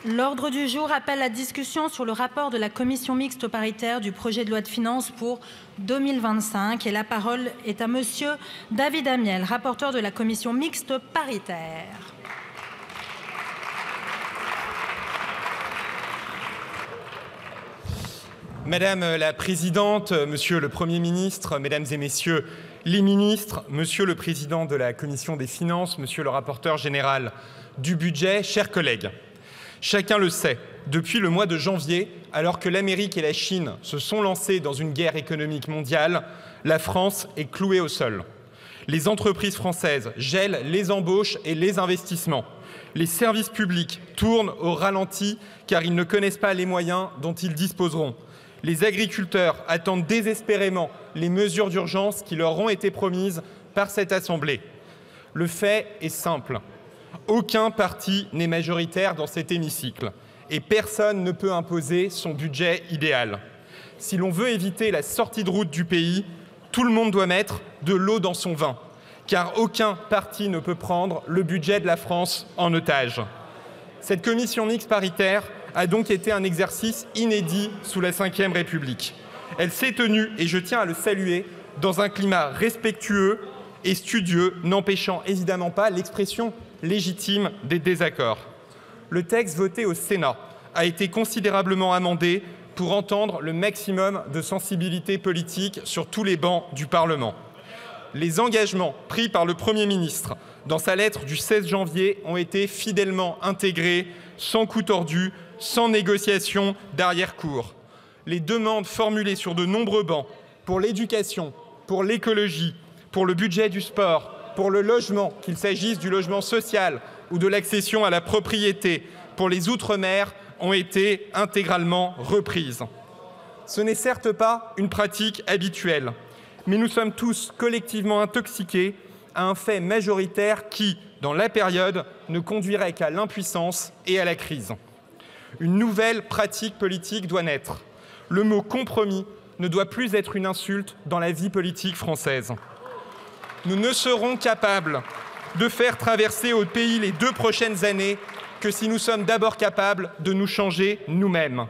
L'ordre du jour appelle la discussion sur le rapport de la commission mixte paritaire du projet de loi de finances pour 2025 et la parole est à monsieur David Amiel, rapporteur de la commission mixte paritaire. Madame la Présidente, Monsieur le Premier ministre, Mesdames et Messieurs les ministres, Monsieur le Président de la Commission des finances, Monsieur le rapporteur général du budget, chers collègues. Chacun le sait, depuis le mois de janvier, alors que l'Amérique et la Chine se sont lancées dans une guerre économique mondiale, la France est clouée au sol. Les entreprises françaises gèlent les embauches et les investissements. Les services publics tournent au ralenti car ils ne connaissent pas les moyens dont ils disposeront. Les agriculteurs attendent désespérément les mesures d'urgence qui leur ont été promises par cette Assemblée. Le fait est simple. Aucun parti n'est majoritaire dans cet hémicycle et personne ne peut imposer son budget idéal. Si l'on veut éviter la sortie de route du pays, tout le monde doit mettre de l'eau dans son vin, car aucun parti ne peut prendre le budget de la France en otage. Cette commission mixte paritaire a donc été un exercice inédit sous la Ve République. Elle s'est tenue, et je tiens à le saluer, dans un climat respectueux et studieux, n'empêchant évidemment pas l'expression légitime des désaccords. Le texte voté au Sénat a été considérablement amendé pour entendre le maximum de sensibilité politique sur tous les bancs du Parlement. Les engagements pris par le Premier ministre dans sa lettre du 16 janvier ont été fidèlement intégrés, sans coup tordu, sans négociation d'arrière-cour. Les demandes formulées sur de nombreux bancs pour l'éducation, pour l'écologie, pour le budget du sport, pour le logement, qu'il s'agisse du logement social ou de l'accession à la propriété, pour les Outre-mer, ont été intégralement reprises. Ce n'est certes pas une pratique habituelle, mais nous sommes tous collectivement intoxiqués à un fait majoritaire qui, dans la période, ne conduirait qu'à l'impuissance et à la crise. Une nouvelle pratique politique doit naître. Le mot compromis ne doit plus être une insulte dans la vie politique française. Nous ne serons capables de faire traverser au pays les 2 prochaines années que si nous sommes d'abord capables de nous changer nous-mêmes.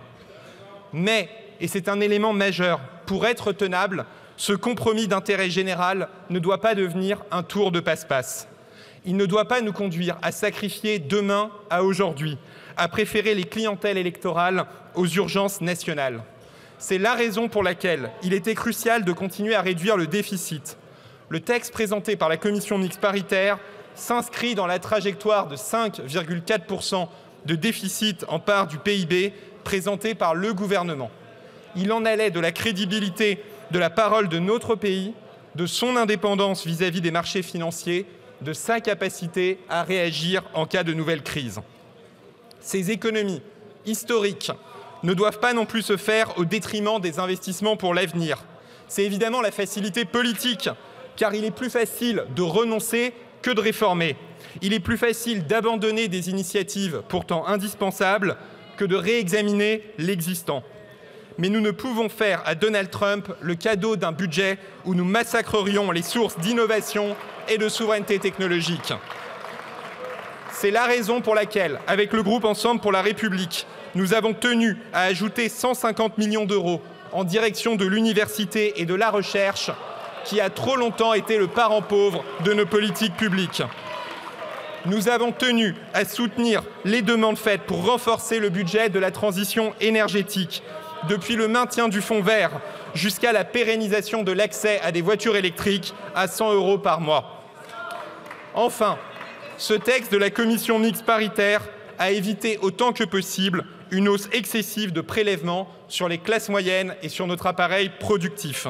Mais, et c'est un élément majeur, pour être tenable, ce compromis d'intérêt général ne doit pas devenir un tour de passe-passe. Il ne doit pas nous conduire à sacrifier demain à aujourd'hui, à préférer les clientèles électorales aux urgences nationales. C'est la raison pour laquelle il était crucial de continuer à réduire le déficit. Le texte présenté par la commission mixte paritaire s'inscrit dans la trajectoire de 5,4% de déficit en part du PIB présentée par le gouvernement. Il en allait de la crédibilité de la parole de notre pays, de son indépendance vis-à-vis des marchés financiers, de sa capacité à réagir en cas de nouvelle crise. Ces économies historiques ne doivent pas non plus se faire au détriment des investissements pour l'avenir. C'est évidemment la facilité politique, car il est plus facile de renoncer que de réformer. Il est plus facile d'abandonner des initiatives pourtant indispensables que de réexaminer l'existant. Mais nous ne pouvons faire à Donald Trump le cadeau d'un budget où nous massacrerions les sources d'innovation et de souveraineté technologique. C'est la raison pour laquelle, avec le groupe Ensemble pour la République, nous avons tenu à ajouter 150 millions d'euros en direction de l'université et de la recherche, qui a trop longtemps été le parent pauvre de nos politiques publiques. Nous avons tenu à soutenir les demandes faites pour renforcer le budget de la transition énergétique, depuis le maintien du fonds vert jusqu'à la pérennisation de l'accès à des voitures électriques à 100 € par mois. Enfin, ce texte de la commission mixte paritaire a évité autant que possible une hausse excessive de prélèvements sur les classes moyennes et sur notre appareil productif.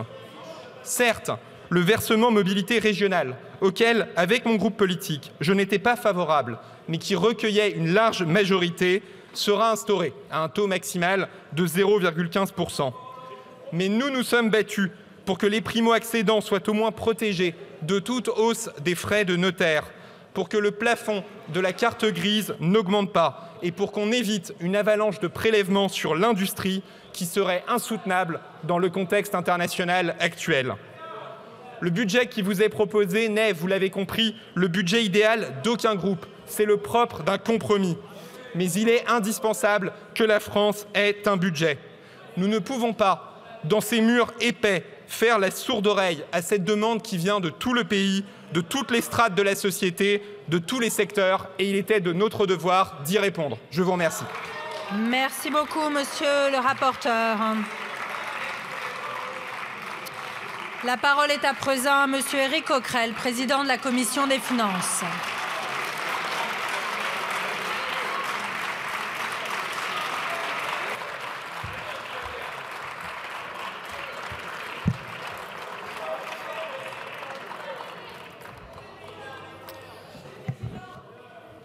Certes, le versement mobilité régionale, auquel, avec mon groupe politique, je n'étais pas favorable, mais qui recueillait une large majorité, sera instauré à un taux maximal de 0,15%. Mais nous nous sommes battus pour que les primo-accédants soient au moins protégés de toute hausse des frais de notaire, pour que le plafond de la carte grise n'augmente pas et pour qu'on évite une avalanche de prélèvements sur l'industrie qui serait insoutenable dans le contexte international actuel. Le budget qui vous est proposé n'est, vous l'avez compris, le budget idéal d'aucun groupe. C'est le propre d'un compromis. mais il est indispensable que la France ait un budget. Nous ne pouvons pas, dans ces murs épais, faire la sourde oreille à cette demande qui vient de tout le pays, de toutes les strates de la société, de tous les secteurs, et il était de notre devoir d'y répondre. Je vous remercie. Merci beaucoup, monsieur le rapporteur. La parole est à présent à monsieur Éric Coquerel, président de la Commission des finances.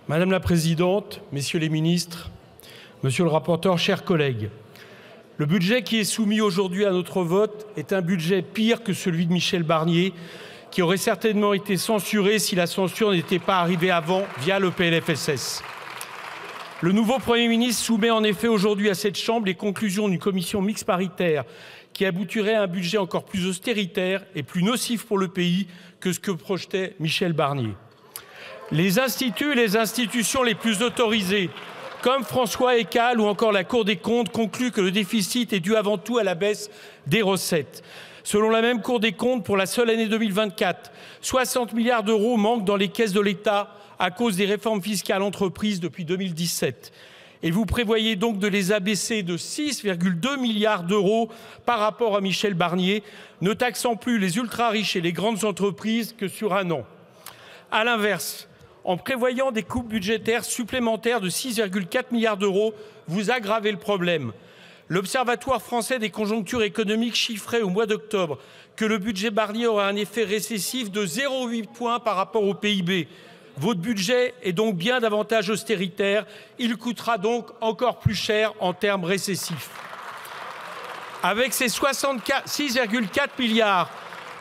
Madame la Présidente, Messieurs les ministres, Monsieur le rapporteur, chers collègues, le budget qui est soumis aujourd'hui à notre vote est un budget pire que celui de Michel Barnier, qui aurait certainement été censuré si la censure n'était pas arrivée avant via le PLFSS. Le nouveau Premier ministre soumet en effet aujourd'hui à cette Chambre les conclusions d'une commission mixte paritaire qui aboutirait à un budget encore plus austéritaire et plus nocif pour le pays que ce que projetait Michel Barnier. Les instituts et les institutions les plus autorisées, comme François Ekal ou encore la Cour des comptes, concluent que le déficit est dû avant tout à la baisse des recettes. Selon la même Cour des comptes, pour la seule année 2024, 60 milliards d'euros manquent dans les caisses de l'État à cause des réformes fiscales entreprises depuis 2017. Et vous prévoyez donc de les abaisser de 6,2 milliards d'euros par rapport à Michel Barnier, ne taxant plus les ultra-riches et les grandes entreprises que sur un an. À l'inverse, en prévoyant des coupes budgétaires supplémentaires de 6,4 milliards d'euros, vous aggravez le problème. L'Observatoire français des conjonctures économiques chiffrait au mois d'octobre que le budget Barnier aurait un effet récessif de 0,8 points par rapport au PIB. Votre budget est donc bien davantage austéritaire. Il coûtera donc encore plus cher en termes récessifs. Avec ces 6,4 milliards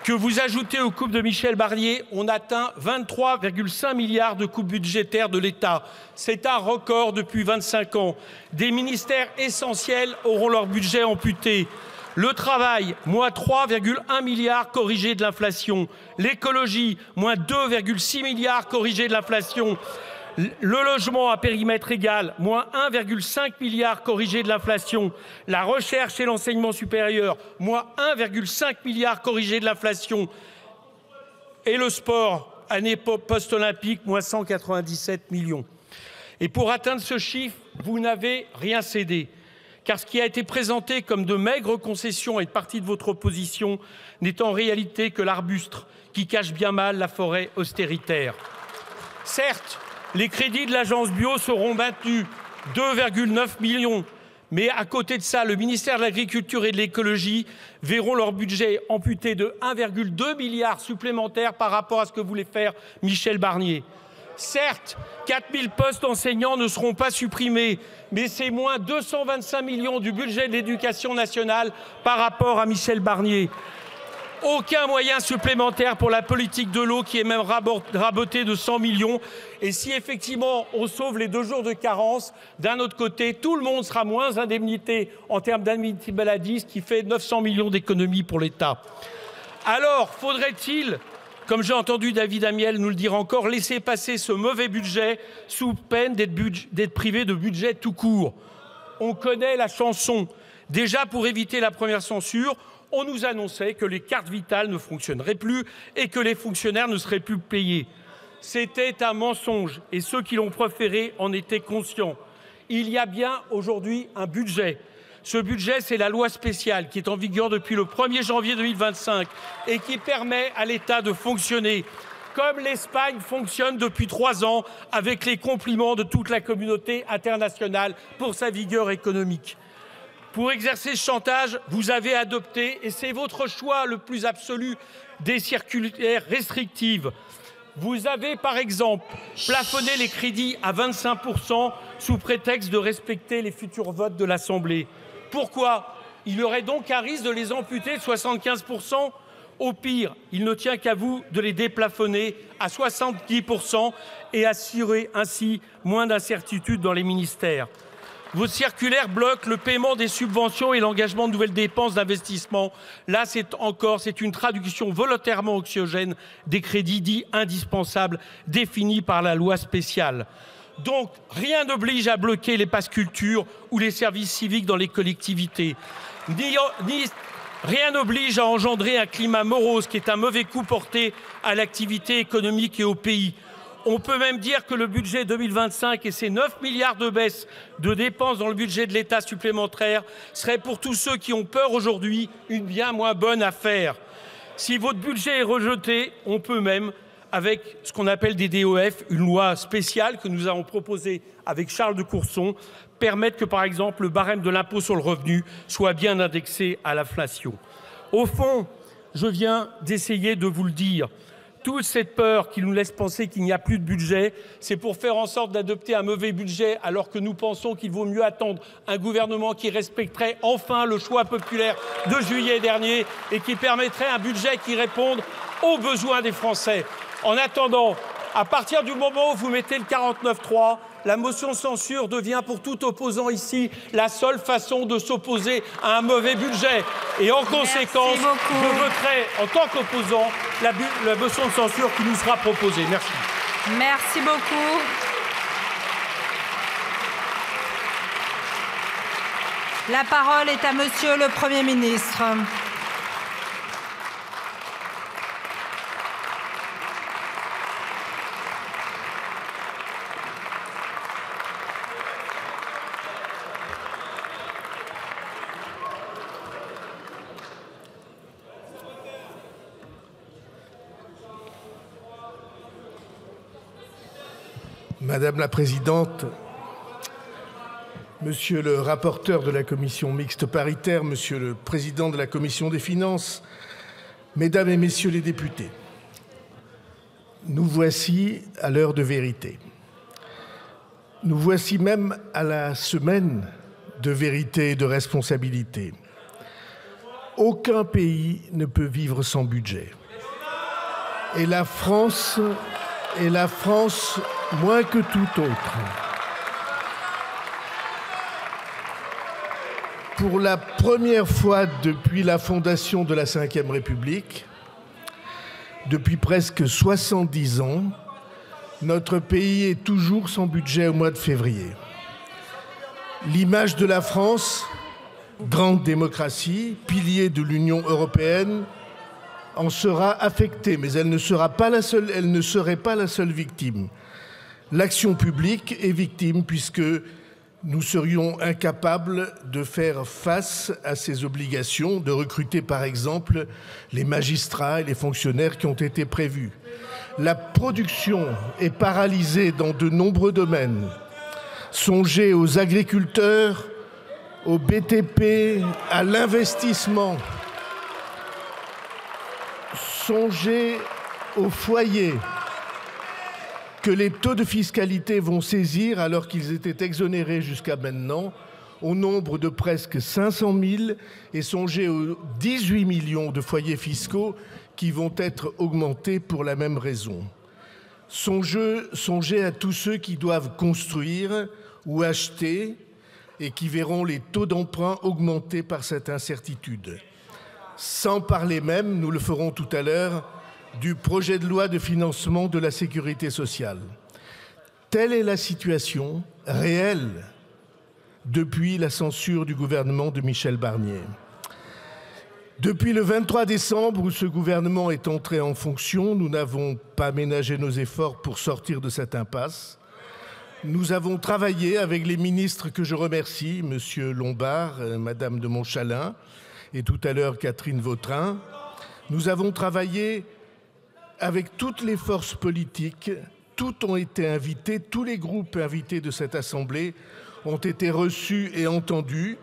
que vous ajoutez aux coupes de Michel Barnier, on atteint 23,5 milliards de coupes budgétaires de l'État. C'est un record depuis 25 ans. Des ministères essentiels auront leur budget amputé. Le travail, moins 3,1 milliards corrigés de l'inflation. L'écologie, moins 2,6 milliards corrigés de l'inflation. Le logement à périmètre égal, moins 1,5 milliard corrigé de l'inflation. La recherche et l'enseignement supérieur, moins 1,5 milliard corrigé de l'inflation. Et le sport, année post-olympique, moins 197 millions. Et pour atteindre ce chiffre, vous n'avez rien cédé. Car ce qui a été présenté comme de maigres concessions à une partie de votre opposition n'est en réalité que l'arbuste qui cache bien mal la forêt austéritaire. Certes, les crédits de l'agence bio seront maintenus, 2,9 millions. Mais à côté de ça, le ministère de l'Agriculture et de l'Écologie verront leur budget amputé de 1,2 milliard supplémentaires par rapport à ce que voulait faire Michel Barnier. Certes, 4000 postes d'enseignants ne seront pas supprimés, mais c'est moins 225 millions du budget de l'éducation nationale par rapport à Michel Barnier. Aucun moyen supplémentaire pour la politique de l'eau qui est même rabotée de 100 millions. Et si effectivement on sauve les 2 jours de carence, d'un autre côté, tout le monde sera moins indemnité en termes d'indemnité maladie, ce qui fait 900 millions d'économies pour l'État. Alors, faudrait-il, comme j'ai entendu David Amiel nous le dire encore, laisser passer ce mauvais budget sous peine d'être privé de budget tout court? On connaît la chanson. Déjà, pour éviter la première censure, on nous annonçait que les cartes vitales ne fonctionneraient plus et que les fonctionnaires ne seraient plus payés. C'était un mensonge et ceux qui l'ont proféré en étaient conscients. Il y a bien aujourd'hui un budget. Ce budget, c'est la loi spéciale qui est en vigueur depuis le 1er janvier 2025 et qui permet à l'État de fonctionner comme l'Espagne fonctionne depuis 3 ans avec les compliments de toute la communauté internationale pour sa vigueur économique. Pour exercer ce chantage, vous avez adopté, et c'est votre choix le plus absolu, des circulaires restrictives. Vous avez, par exemple, plafonné les crédits à 25% sous prétexte de respecter les futurs votes de l'Assemblée. Pourquoi? Il y aurait donc un risque de les amputer de 75%. Au pire, il ne tient qu'à vous de les déplafonner à 70% et assurer ainsi moins d'incertitudes dans les ministères. Vos circulaires bloquent le paiement des subventions et l'engagement de nouvelles dépenses d'investissement. Là, c'est une traduction volontairement anxiogène des crédits dits indispensables définis par la loi spéciale. Donc, rien n'oblige à bloquer les passes culture ou les services civiques dans les collectivités. Rien n'oblige à engendrer un climat morose qui est un mauvais coup porté à l'activité économique et au pays. On peut même dire que le budget 2025 et ses 9 milliards de baisse de dépenses dans le budget de l'État supplémentaire serait pour tous ceux qui ont peur aujourd'hui une bien moins bonne affaire. Si votre budget est rejeté, on peut même, avec ce qu'on appelle des DOF, une loi spéciale que nous avons proposée avec Charles de Courson, permettre que, par exemple, le barème de l'impôt sur le revenu soit bien indexé à l'inflation. Au fond, je viens d'essayer de vous le dire. Toute cette peur qui nous laisse penser qu'il n'y a plus de budget, c'est pour faire en sorte d'adopter un mauvais budget alors que nous pensons qu'il vaut mieux attendre un gouvernement qui respecterait enfin le choix populaire de juillet dernier et qui permettrait un budget qui réponde aux besoins des Français. En attendant, à partir du moment où vous mettez le 49.3, la motion de censure devient pour tout opposant ici la seule façon de s'opposer à un mauvais budget. Et en conséquence, je voterai en tant qu'opposant la motion de censure qui nous sera proposée. Merci. Merci beaucoup. La parole est à Monsieur le Premier ministre. Madame la Présidente, Monsieur le rapporteur de la Commission mixte paritaire, Monsieur le Président de la Commission des finances, Mesdames et Messieurs les députés, nous voici à l'heure de vérité. Nous voici même à la semaine de vérité et de responsabilité. Aucun pays ne peut vivre sans budget. Et la France moins que tout autre. Pour la première fois depuis la fondation de la Ve République, depuis presque 70 ans, notre pays est toujours sans budget au mois de février. L'image de la France, grande démocratie, pilier de l'Union européenne, en sera affectée, mais elle ne serait pas la seule victime. L'action publique est victime puisque nous serions incapables de faire face à ces obligations, de recruter par exemple les magistrats et les fonctionnaires qui ont été prévus. La production est paralysée dans de nombreux domaines. Songez aux agriculteurs, au BTP, à l'investissement. Songez aux foyers que les taux de fiscalité vont saisir alors qu'ils étaient exonérés jusqu'à maintenant, au nombre de presque 500 000, et songez aux 18 millions de foyers fiscaux qui vont être augmentés pour la même raison. Songez à tous ceux qui doivent construire ou acheter et qui verront les taux d'emprunt augmenter par cette incertitude. Sans parler même, nous le ferons tout à l'heure, du projet de loi de financement de la sécurité sociale. Telle est la situation réelle depuis la censure du gouvernement de Michel Barnier. Depuis le 23 décembre, où ce gouvernement est entré en fonction, nous n'avons pas ménagé nos efforts pour sortir de cette impasse. Nous avons travaillé avec les ministres que je remercie, M. Lombard, Mme de Montchalin et tout à l'heure Catherine Vautrin. Nous avons travaillé avec toutes les forces politiques, toutes ont été invitées, tous les groupes invités de cette Assemblée ont été reçus et entendus,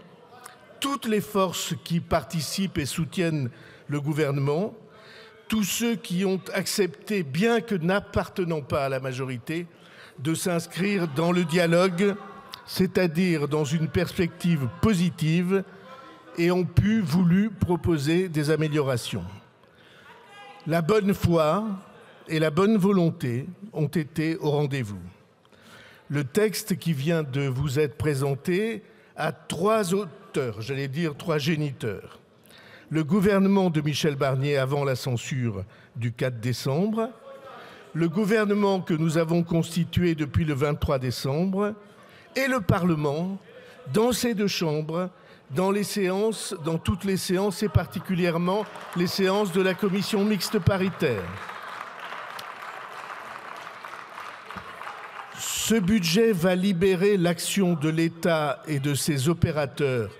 toutes les forces qui participent et soutiennent le gouvernement, tous ceux qui ont accepté, bien que n'appartenant pas à la majorité, de s'inscrire dans le dialogue, c'est-à-dire dans une perspective positive, et ont voulu proposer des améliorations. La bonne foi et la bonne volonté ont été au rendez-vous. Le texte qui vient de vous être présenté a trois auteurs, j'allais dire trois géniteurs. Le gouvernement de Michel Barnier avant la censure du 4 décembre, le gouvernement que nous avons constitué depuis le 23 décembre et le Parlement dans ces deux chambres, dans toutes les séances et particulièrement les séances de la commission mixte paritaire. Ce budget va libérer l'action de l'État et de ses opérateurs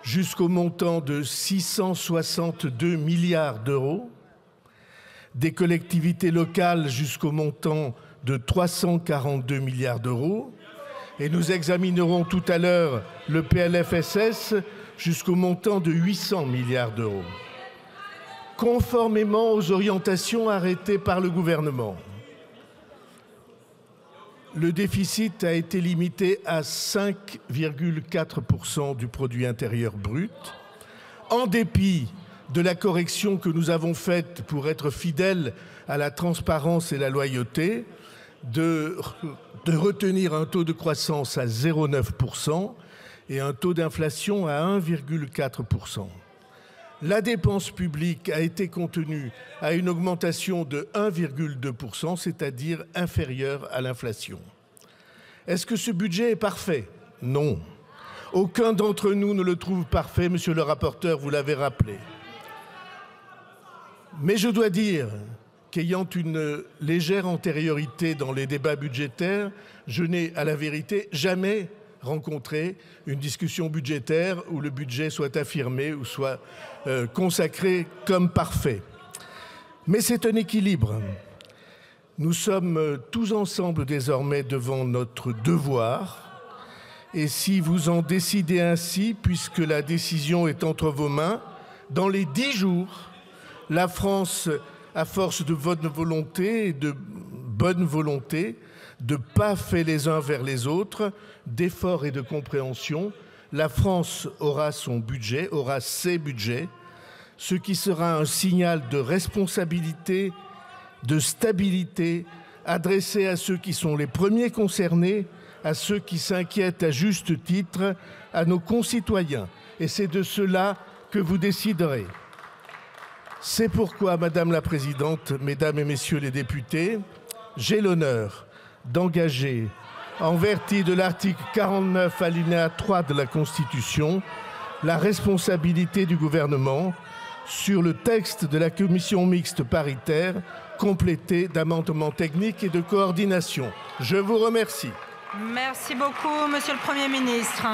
jusqu'au montant de 662 milliards d'euros, des collectivités locales jusqu'au montant de 342 milliards d'euros, et nous examinerons tout à l'heure le PLFSS jusqu'au montant de 800 milliards d'euros, conformément aux orientations arrêtées par le gouvernement. Le déficit a été limité à 5,4% du produit intérieur brut, en dépit de la correction que nous avons faite pour être fidèles à la transparence et la loyauté, de retenir un taux de croissance à 0,9% et un taux d'inflation à 1,4%. La dépense publique a été contenue à une augmentation de 1,2%, c'est-à-dire inférieure à l'inflation. Est-ce que ce budget est parfait? Non. Aucun d'entre nous ne le trouve parfait, monsieur le rapporteur, vous l'avez rappelé. Mais je dois dire qu'ayant une légère antériorité dans les débats budgétaires, je n'ai, à la vérité, jamais rencontrer une discussion budgétaire où le budget soit affirmé ou soit consacré comme parfait. Mais c'est un équilibre. Nous sommes tous ensemble désormais devant notre devoir. Et si vous en décidez ainsi, puisque la décision est entre vos mains, dans les 10 jours, la France, à force de votre volonté et de bonne volonté, de pas fait les uns vers les autres, d'efforts et de compréhension, la France aura son budget, aura ses budgets, ce qui sera un signal de responsabilité, de stabilité, adressé à ceux qui sont les premiers concernés, à ceux qui s'inquiètent à juste titre, à nos concitoyens. Et c'est de cela que vous déciderez. C'est pourquoi, Madame la Présidente, Mesdames et Messieurs les députés, j'ai l'honneur d'engager, en vertu de l'article 49 alinéa 3 de la Constitution, la responsabilité du gouvernement sur le texte de la commission mixte paritaire, complété d'amendements techniques et de coordination. Je vous remercie. Merci beaucoup, Monsieur le Premier ministre.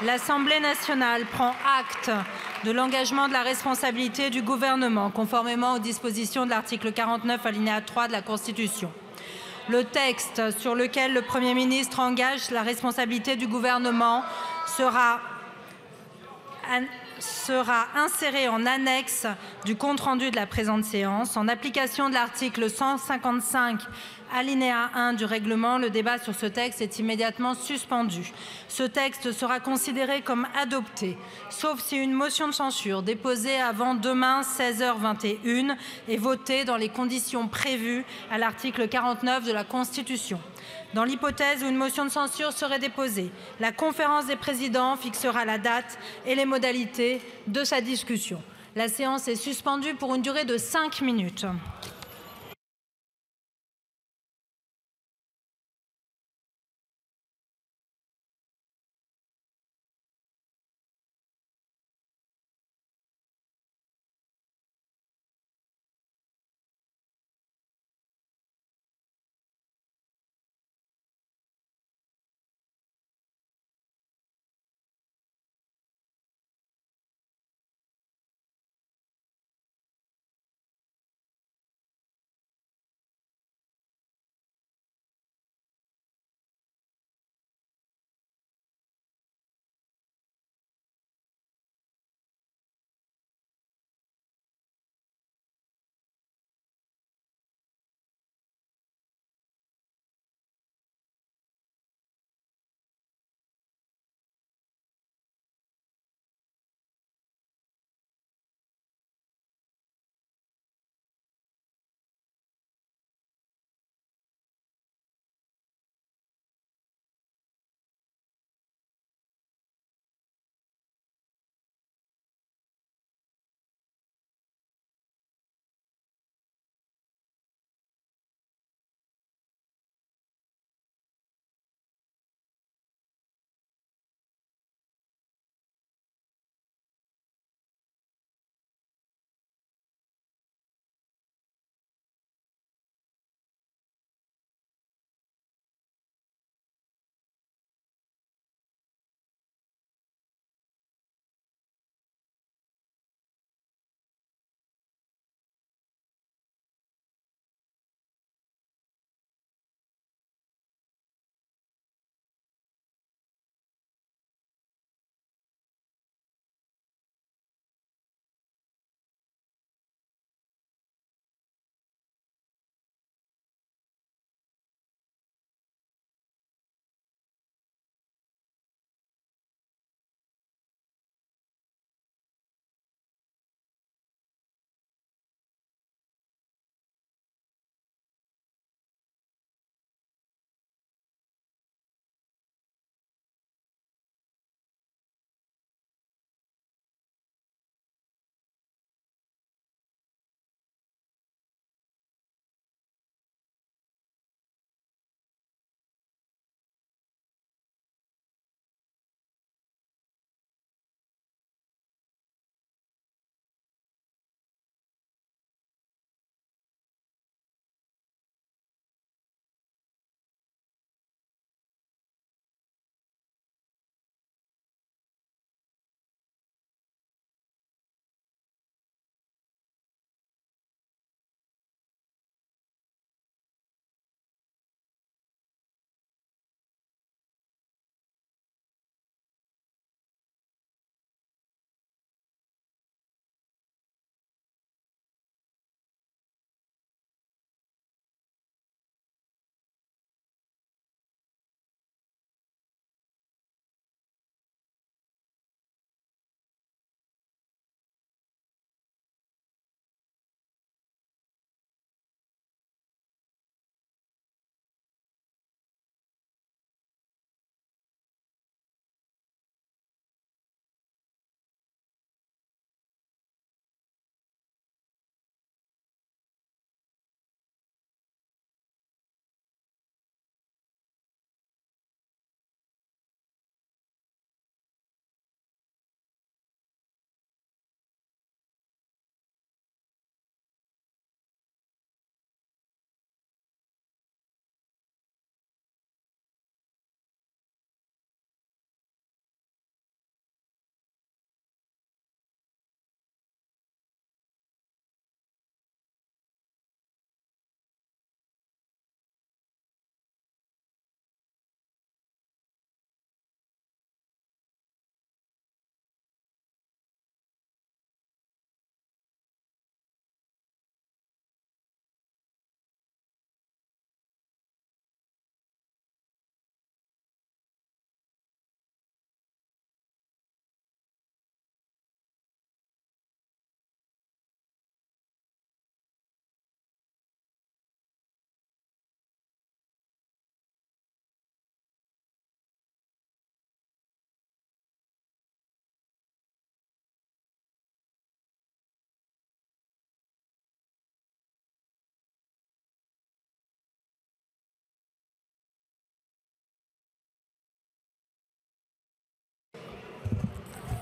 L'Assemblée nationale prend acte de l'engagement de la responsabilité du gouvernement, conformément aux dispositions de l'article 49 alinéa 3 de la Constitution. Le texte sur lequel le Premier ministre engage la responsabilité du gouvernement sera inséré en annexe du compte-rendu de la présente séance. En application de l'article 155 alinéa 1 du règlement, le débat sur ce texte est immédiatement suspendu. Ce texte sera considéré comme adopté, sauf si une motion de censure déposée avant demain 16h21 est votée dans les conditions prévues à l'article 49 de la Constitution. Dans l'hypothèse où une motion de censure serait déposée, la conférence des présidents fixera la date et les modalités de sa discussion. La séance est suspendue pour une durée de 5 minutes.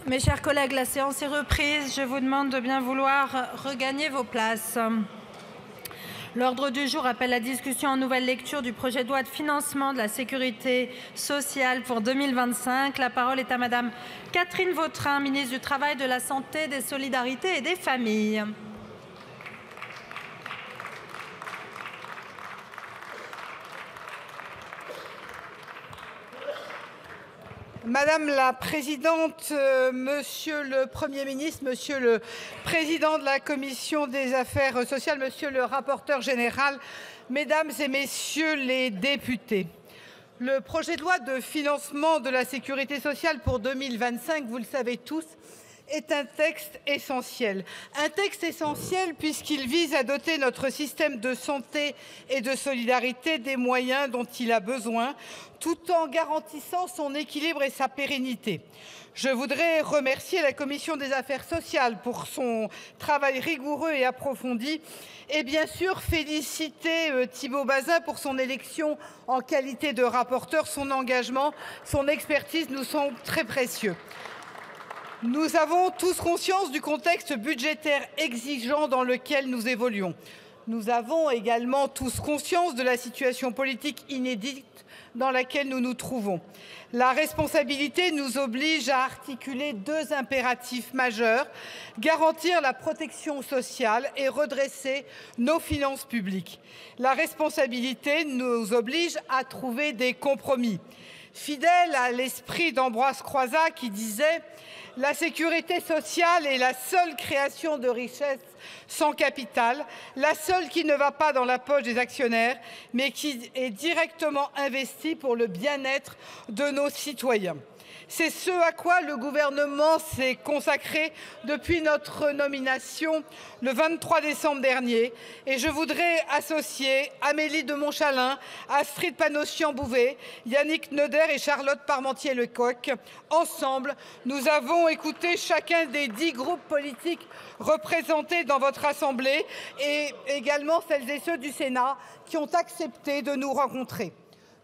Mes chers collègues, la séance est reprise. Je vous demande de bien vouloir regagner vos places. L'ordre du jour appelle la discussion en nouvelle lecture du projet de loi de financement de la sécurité sociale pour 2025. La parole est à Madame Catherine Vautrin, ministre du Travail, de la Santé, des Solidarités et des Familles. Madame la Présidente, Monsieur le Premier ministre, Monsieur le Président de la Commission des affaires sociales, Monsieur le rapporteur général, Mesdames et Messieurs les députés. Le projet de loi de financement de la sécurité sociale pour 2025, vous le savez tous, est un texte essentiel. Un texte essentiel puisqu'il vise à doter notre système de santé et de solidarité des moyens dont il a besoin, tout en garantissant son équilibre et sa pérennité. Je voudrais remercier la Commission des affaires sociales pour son travail rigoureux et approfondi et bien sûr féliciter Thibault Bazin pour son élection en qualité de rapporteur. Son engagement, son expertise nous sont très précieux. Nous avons tous conscience du contexte budgétaire exigeant dans lequel nous évoluons. Nous avons également tous conscience de la situation politique inédite dans laquelle nous nous trouvons. La responsabilité nous oblige à articuler deux impératifs majeurs, garantir la protection sociale et redresser nos finances publiques. La responsabilité nous oblige à trouver des compromis. Fidèle à l'esprit d'Ambroise Croizat qui disait « La sécurité sociale est la seule création de richesse sans capital, la seule qui ne va pas dans la poche des actionnaires, mais qui est directement investie pour le bien-être de nos citoyens ». C'est ce à quoi le gouvernement s'est consacré depuis notre nomination le 23 décembre dernier. Et je voudrais associer Amélie de Montchalin, Astrid Panosyan-Bouvet, Yannick Neuder et Charlotte Parmentier-Lecocq. Ensemble, nous avons écouté chacun des 10 groupes politiques représentés dans votre Assemblée et également celles et ceux du Sénat qui ont accepté de nous rencontrer.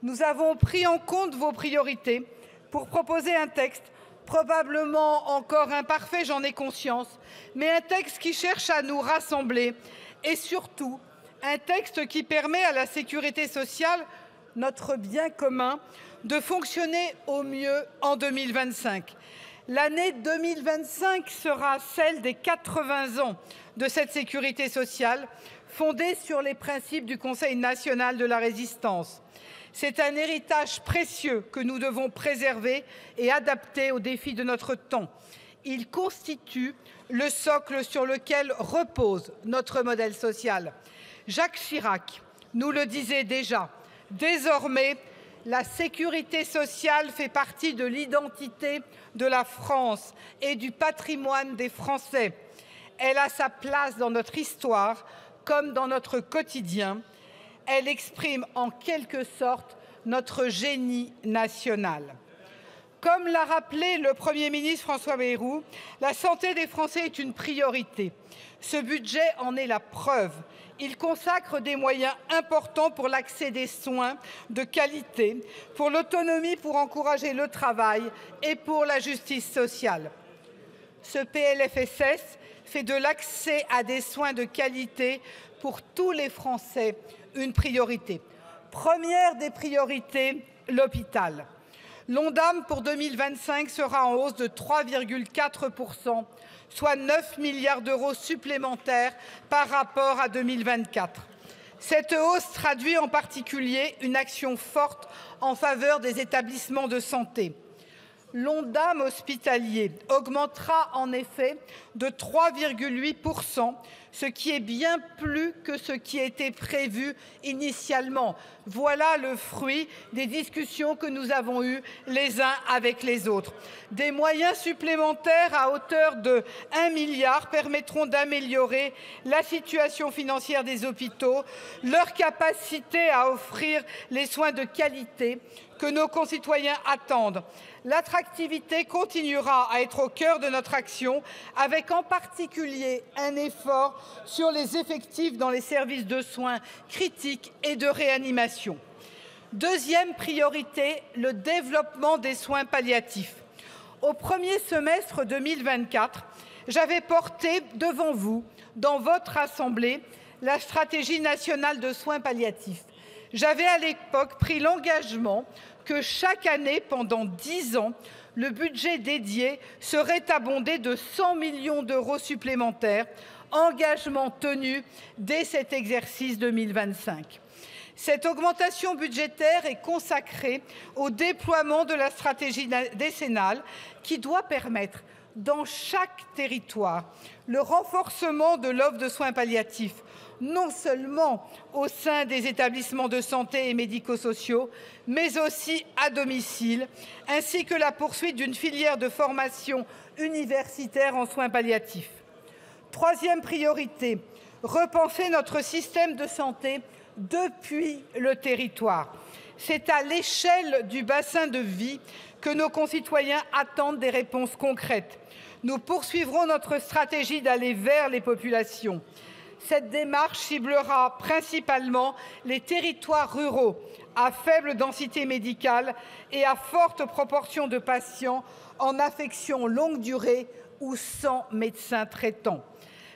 Nous avons pris en compte vos priorités pour proposer un texte probablement encore imparfait, j'en ai conscience, mais un texte qui cherche à nous rassembler et surtout un texte qui permet à la sécurité sociale, notre bien commun, de fonctionner au mieux en 2025. L'année 2025 sera celle des 80 ans de cette sécurité sociale fondée sur les principes du Conseil national de la résistance. C'est un héritage précieux que nous devons préserver et adapter aux défis de notre temps. Il constitue le socle sur lequel repose notre modèle social. Jacques Chirac nous le disait déjà. Désormais, la sécurité sociale fait partie de l'identité de la France et du patrimoine des Français. Elle a sa place dans notre histoire comme dans notre quotidien. Elle exprime en quelque sorte notre génie national. Comme l'a rappelé le Premier ministre François Bayrou, la santé des Français est une priorité. Ce budget en est la preuve. Il consacre des moyens importants pour l'accès des soins de qualité, pour l'autonomie, pour encourager le travail et pour la justice sociale. Ce PLFSS fait de l'accès à des soins de qualité pour tous les Français une priorité. Première des priorités, l'hôpital. L'Ondam pour 2025 sera en hausse de 3,4 %, soit 9 milliards d'euros supplémentaires par rapport à 2024. Cette hausse traduit en particulier une action forte en faveur des établissements de santé. L'Ondam hospitalier augmentera en effet de 3,8 %, ce qui est bien plus que ce qui était prévu initialement. Voilà le fruit des discussions que nous avons eues les uns avec les autres. Des moyens supplémentaires à hauteur de 1 milliard permettront d'améliorer la situation financière des hôpitaux, leur capacité à offrir les soins de qualité que nos concitoyens attendent. L'attractivité continuera à être au cœur de notre action, avec en particulier un effort sur les effectifs dans les services de soins critiques et de réanimation. Deuxième priorité, le développement des soins palliatifs. Au premier semestre 2024, j'avais porté devant vous, dans votre Assemblée, la stratégie nationale de soins palliatifs. J'avais à l'époque pris l'engagement que chaque année, pendant 10 ans, le budget dédié serait abondé de 100 millions d'euros supplémentaires, engagement tenu dès cet exercice 2025. Cette augmentation budgétaire est consacrée au déploiement de la stratégie décennale qui doit permettre, dans chaque territoire, le renforcement de l'offre de soins palliatifs, non seulement au sein des établissements de santé et médico-sociaux, mais aussi à domicile, ainsi que la poursuite d'une filière de formation universitaire en soins palliatifs. Troisième priorité, repenser notre système de santé depuis le territoire. C'est à l'échelle du bassin de vie que nos concitoyens attendent des réponses concrètes. Nous poursuivrons notre stratégie d'aller vers les populations. Cette démarche ciblera principalement les territoires ruraux à faible densité médicale et à forte proportion de patients en affection longue durée ou sans médecin traitant.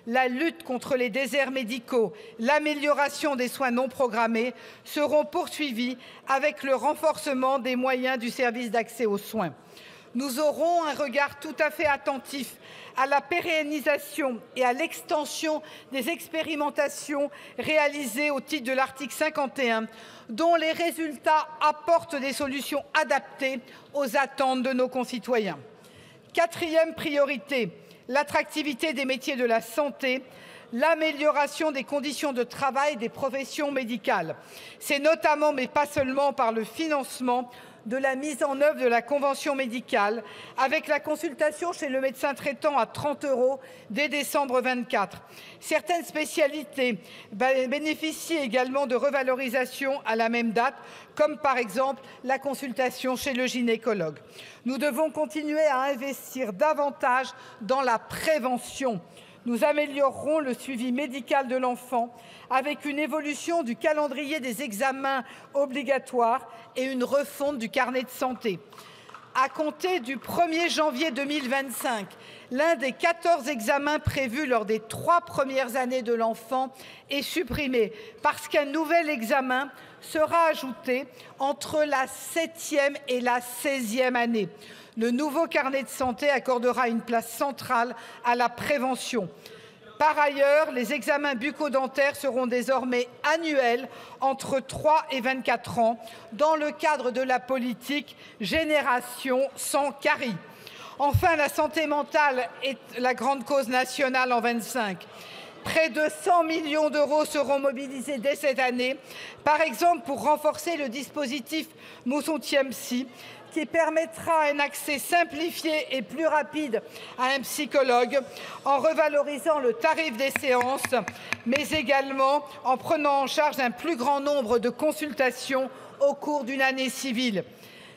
La lutte contre les déserts médicaux, l'amélioration des soins non programmés seront poursuivis avec le renforcement des moyens du service d'accès aux soins. Nous aurons un regard tout à fait attentif à la pérennisation et à l'extension des expérimentations réalisées au titre de l'article 51, dont les résultats apportent des solutions adaptées aux attentes de nos concitoyens. Quatrième priorité, l'attractivité des métiers de la santé, l'amélioration des conditions de travail des professions médicales. C'est notamment, mais pas seulement, par le financement de la mise en œuvre de la convention médicale, avec la consultation chez le médecin traitant à 30 € dès décembre 2024. Certaines spécialités bénéficient également de revalorisation à la même date, comme par exemple la consultation chez le gynécologue. Nous devons continuer à investir davantage dans la prévention. Nous améliorerons le suivi médical de l'enfant avec une évolution du calendrier des examens obligatoires et une refonte du carnet de santé. À compter du 1er janvier 2025, l'un des 14 examens prévus lors des 3 premières années de l'enfant est supprimé parce qu'un nouvel examen sera ajouté entre la 7e et la 16e année. Le nouveau carnet de santé accordera une place centrale à la prévention. Par ailleurs, les examens bucco-dentaires seront désormais annuels entre 3 et 24 ans dans le cadre de la politique Génération sans carie. Enfin, la santé mentale est la grande cause nationale en 2025. Près de 100 millions d'euros seront mobilisés dès cette année, par exemple pour renforcer le dispositif Mon soutien psy, qui permettra un accès simplifié et plus rapide à un psychologue en revalorisant le tarif des séances, mais également en prenant en charge un plus grand nombre de consultations au cours d'une année civile.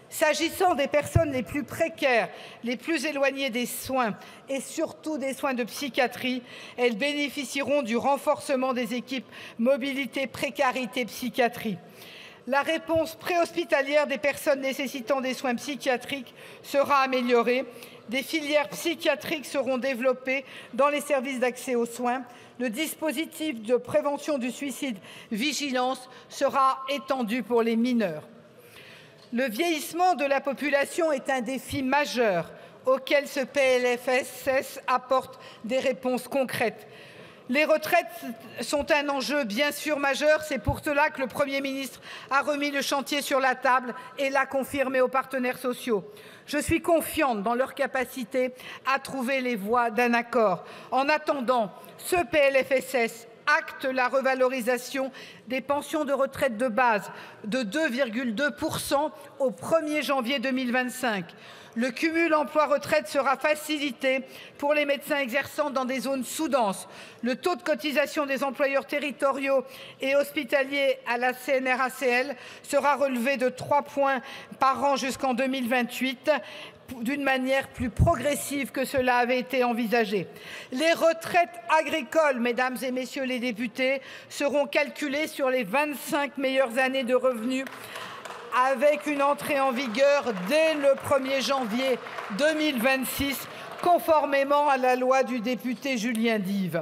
S'agissant des personnes les plus précaires, les plus éloignées des soins et surtout des soins de psychiatrie, elles bénéficieront du renforcement des équipes mobilité précarité psychiatrie. La réponse préhospitalière des personnes nécessitant des soins psychiatriques sera améliorée. Des filières psychiatriques seront développées dans les services d'accès aux soins. Le dispositif de prévention du suicide Vigilance sera étendu pour les mineurs. Le vieillissement de la population est un défi majeur auquel ce PLFSS apporte des réponses concrètes. Les retraites sont un enjeu bien sûr majeur. C'est pour cela que le Premier ministre a remis le chantier sur la table et l'a confirmé aux partenaires sociaux. Je suis confiante dans leur capacité à trouver les voies d'un accord. En attendant, ce PLFSS acte la revalorisation des pensions de retraite de base de 2,2% au 1er janvier 2025. Le cumul emploi-retraite sera facilité pour les médecins exerçant dans des zones sous-denses. Le taux de cotisation des employeurs territoriaux et hospitaliers à la CNRACL sera relevé de 3 points par an jusqu'en 2028, d'une manière plus progressive que cela avait été envisagé. Les retraites agricoles, mesdames et messieurs les députés, seront calculées sur les 25 meilleures années de revenus avec une entrée en vigueur dès le 1er janvier 2026, conformément à la loi du député Julien Dive.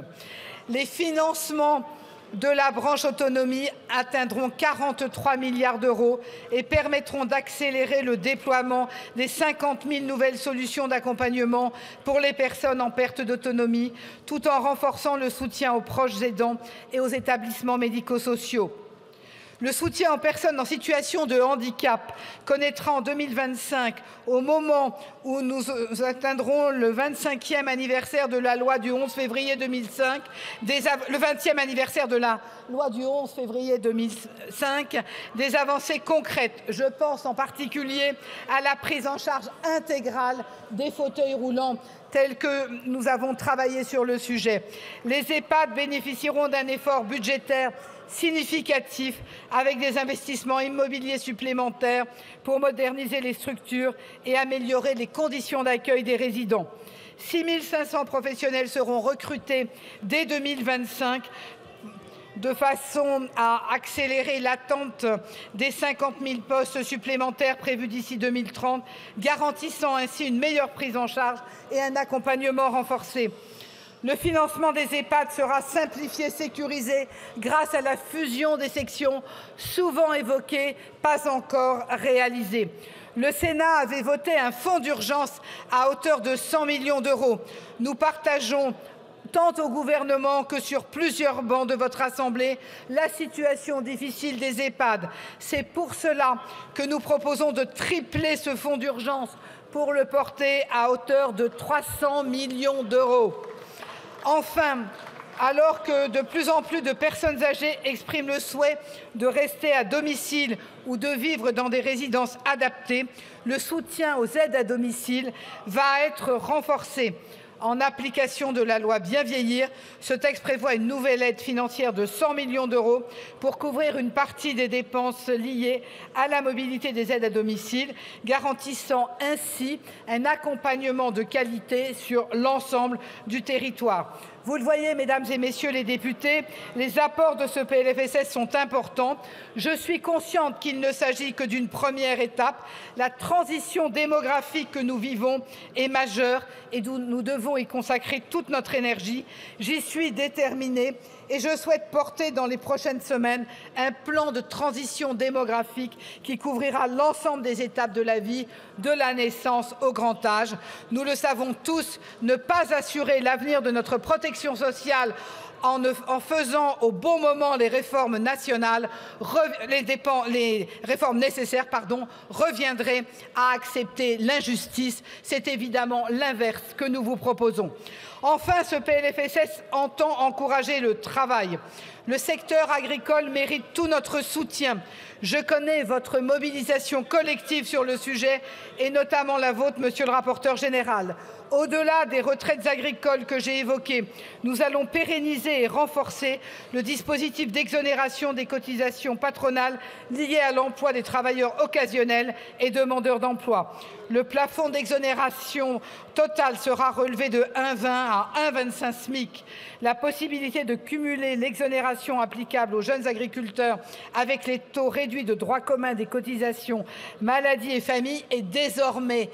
Les financements de la branche autonomie atteindront 43 milliards d'euros et permettront d'accélérer le déploiement des 50 000 nouvelles solutions d'accompagnement pour les personnes en perte d'autonomie, tout en renforçant le soutien aux proches aidants et aux établissements médico-sociaux. Le soutien aux personnes en situation de handicap connaîtra en 2025, au moment où nous atteindrons le 25e anniversaire de la loi du 11 février 2005, le 20e anniversaire de la loi du 11 février 2005, des avancées concrètes. Je pense en particulier à la prise en charge intégrale des fauteuils roulants, tel que nous avons travaillé sur le sujet. Les EHPAD bénéficieront d'un effort budgétaire significatif avec des investissements immobiliers supplémentaires pour moderniser les structures et améliorer les conditions d'accueil des résidents. 6 500 professionnels seront recrutés dès 2025 de façon à accélérer l'attente des 50 000 postes supplémentaires prévus d'ici 2030, garantissant ainsi une meilleure prise en charge et un accompagnement renforcé. Le financement des EHPAD sera simplifié, sécurisé grâce à la fusion des sections souvent évoquées, pas encore réalisée. Le Sénat avait voté un fonds d'urgence à hauteur de 100 millions d'euros. Nous partageons tant au gouvernement que sur plusieurs bancs de votre Assemblée la situation difficile des EHPAD. C'est pour cela que nous proposons de tripler ce fonds d'urgence pour le porter à hauteur de 300 millions d'euros. Enfin, alors que de plus en plus de personnes âgées expriment le souhait de rester à domicile ou de vivre dans des résidences adaptées, le soutien aux aides à domicile va être renforcé. En application de la loi Bien vieillir, ce texte prévoit une nouvelle aide financière de 100 millions d'euros pour couvrir une partie des dépenses liées à la mobilité des aides à domicile, garantissant ainsi un accompagnement de qualité sur l'ensemble du territoire. Vous le voyez, mesdames et messieurs les députés, les apports de ce PLFSS sont importants. Je suis consciente qu'il ne s'agit que d'une première étape. La transition démographique que nous vivons est majeure et nous devons y consacrer toute notre énergie. J'y suis déterminée et je souhaite porter dans les prochaines semaines un plan de transition démographique qui couvrira l'ensemble des étapes de la vie, de la naissance au grand âge. Nous le savons tous, ne pas assurer l'avenir de notre protection sociale en faisant au bon moment les réformes nationales, les réformes nécessaires, reviendrait à accepter l'injustice. C'est évidemment l'inverse que nous vous proposons. Enfin, ce PLFSS entend encourager le travail. Le secteur agricole mérite tout notre soutien. Je connais votre mobilisation collective sur le sujet et notamment la vôtre, monsieur le rapporteur général. Au-delà des retraites agricoles que j'ai évoquées, nous allons pérenniser et renforcer le dispositif d'exonération des cotisations patronales liées à l'emploi des travailleurs occasionnels et demandeurs d'emploi. Le plafond d'exonération totale sera relevé de 1,20 à 1,25 SMIC. La possibilité de cumuler l'exonération applicable aux jeunes agriculteurs avec les taux réduits de droit commun des cotisations maladie et famille est désormais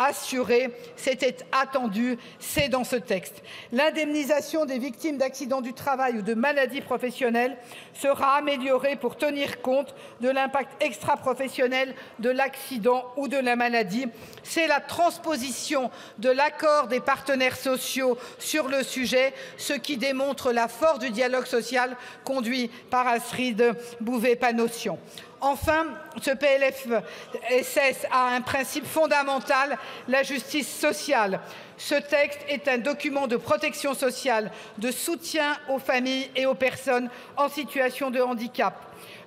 assurée. C'était attendu, c'est dans ce texte. L'indemnisation des victimes d'accidents du travail ou de maladies professionnelles sera améliorée pour tenir compte de l'impact extra-professionnel de l'accident ou de la maladie. C'est la transposition de l'accord des partenaires sociaux sur le sujet, ce qui démontre la force du dialogue social conduit par Astrid Bouvet-Panossian. Enfin, ce PLFSS a un principe fondamental, la justice sociale. Ce texte est un document de protection sociale, de soutien aux familles et aux personnes en situation de handicap.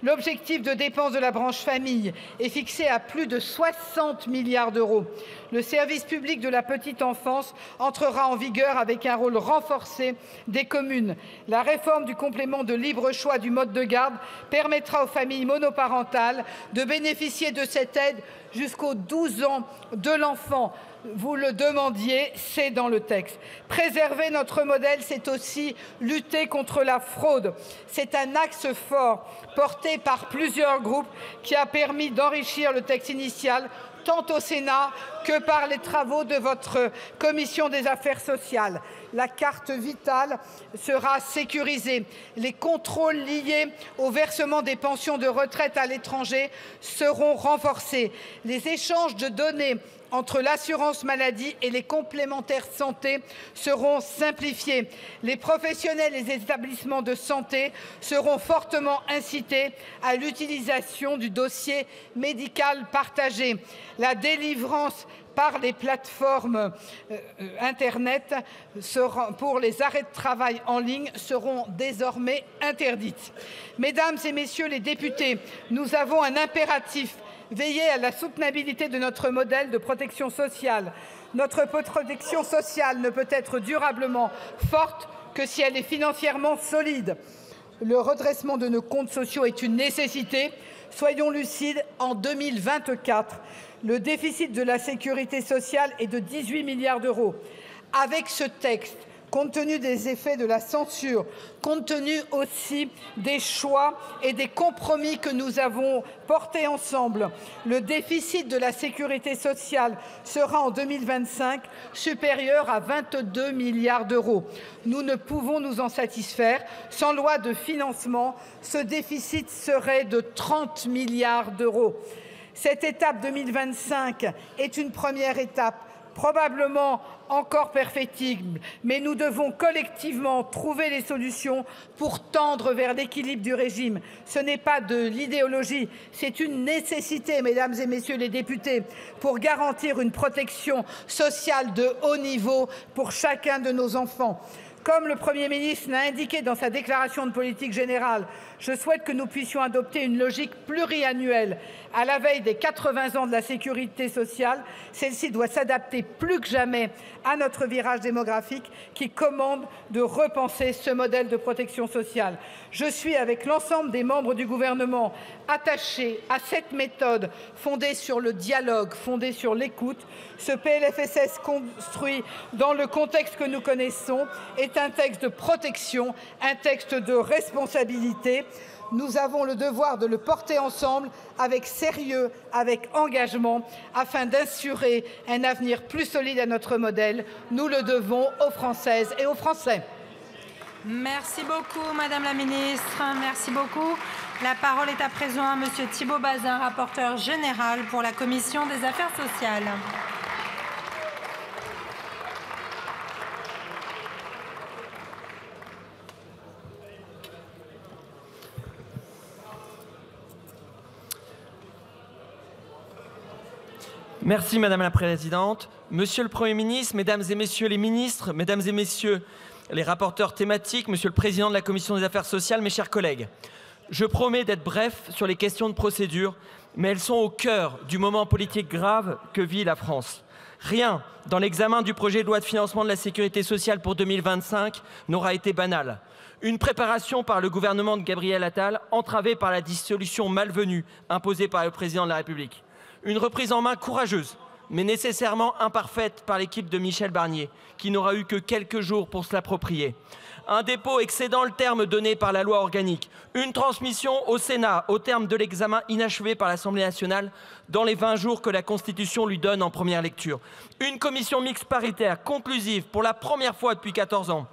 L'objectif de dépenses de la branche famille est fixé à plus de 60 milliards d'euros. Le service public de la petite enfance entrera en vigueur avec un rôle renforcé des communes. La réforme du complément de libre choix du mode de garde permettra aux familles monoparentales de bénéficier de cette aide jusqu'aux 12 ans de l'enfant. vous le demandiez, c'est dans le texte. Préserver notre modèle, c'est aussi lutter contre la fraude. C'est un axe fort porté par plusieurs groupes qui a permis d'enrichir le texte initial tant au Sénat que par les travaux de votre commission des affaires sociales. La carte vitale sera sécurisée. Les contrôles liés au versement des pensions de retraite à l'étranger seront renforcés. Les échanges de données entre l'assurance maladie et les complémentaires santé seront simplifiés. Les professionnels et les établissements de santé seront fortement incités à l'utilisation du dossier médical partagé. La délivrance par les plateformes Internet pour les arrêts de travail en ligne seront désormais interdites. Mesdames et messieurs les députés, nous avons un impératif: veiller à la soutenabilité de notre modèle de protection sociale. Notre protection sociale ne peut être durablement forte que si elle est financièrement solide. Le redressement de nos comptes sociaux est une nécessité. Soyons lucides, en 2024, le déficit de la sécurité sociale est de 18 milliards d'euros. Avec ce texte, compte tenu des effets de la censure, compte tenu aussi des choix et des compromis que nous avons portés ensemble, le déficit de la sécurité sociale sera en 2025 supérieur à 22 milliards d'euros. Nous ne pouvons nous en satisfaire. Sans loi de financement, ce déficit serait de 30 milliards d'euros. Cette étape 2025 est une première étape, probablement encore perfectible, mais nous devons collectivement trouver les solutions pour tendre vers l'équilibre du régime. Ce n'est pas de l'idéologie, c'est une nécessité, mesdames et messieurs les députés, pour garantir une protection sociale de haut niveau pour chacun de nos enfants. Comme le Premier ministre l'a indiqué dans sa déclaration de politique générale, je souhaite que nous puissions adopter une logique pluriannuelle. À la veille des 80 ans de la sécurité sociale, celle-ci doit s'adapter plus que jamais à notre virage démographique qui commande de repenser ce modèle de protection sociale. Je suis, avec l'ensemble des membres du gouvernement, attaché à cette méthode fondée sur le dialogue, fondée sur l'écoute. Ce PLFSS construit dans le contexte que nous connaissons est un texte de protection, un texte de responsabilité. Nous avons le devoir de le porter ensemble avec sérieux, avec engagement, afin d'assurer un avenir plus solide à notre modèle. Nous le devons aux Françaises et aux Français. Merci beaucoup, Madame la Ministre. Merci beaucoup. La parole est à présent à Monsieur Thibault Bazin, rapporteur général pour la Commission des affaires sociales. Merci Madame la Présidente. Monsieur le Premier ministre, Mesdames et Messieurs les ministres, Mesdames et Messieurs les rapporteurs thématiques, Monsieur le Président de la Commission des affaires sociales, mes chers collègues. Je promets d'être bref sur les questions de procédure, mais elles sont au cœur du moment politique grave que vit la France. Rien dans l'examen du projet de loi de financement de la sécurité sociale pour 2025 n'aura été banal. Une préparation par le gouvernement de Gabriel Attal, entravée par la dissolution malvenue imposée par le Président de la République. Une reprise en main courageuse, mais nécessairement imparfaite par l'équipe de Michel Barnier, qui n'aura eu que quelques jours pour se l'approprier. Un dépôt excédant le terme donné par la loi organique. Une transmission au Sénat au terme de l'examen inachevé par l'Assemblée nationale dans les 20 jours que la Constitution lui donne en première lecture. Une commission mixte paritaire conclusive pour la première fois depuis 14 ans.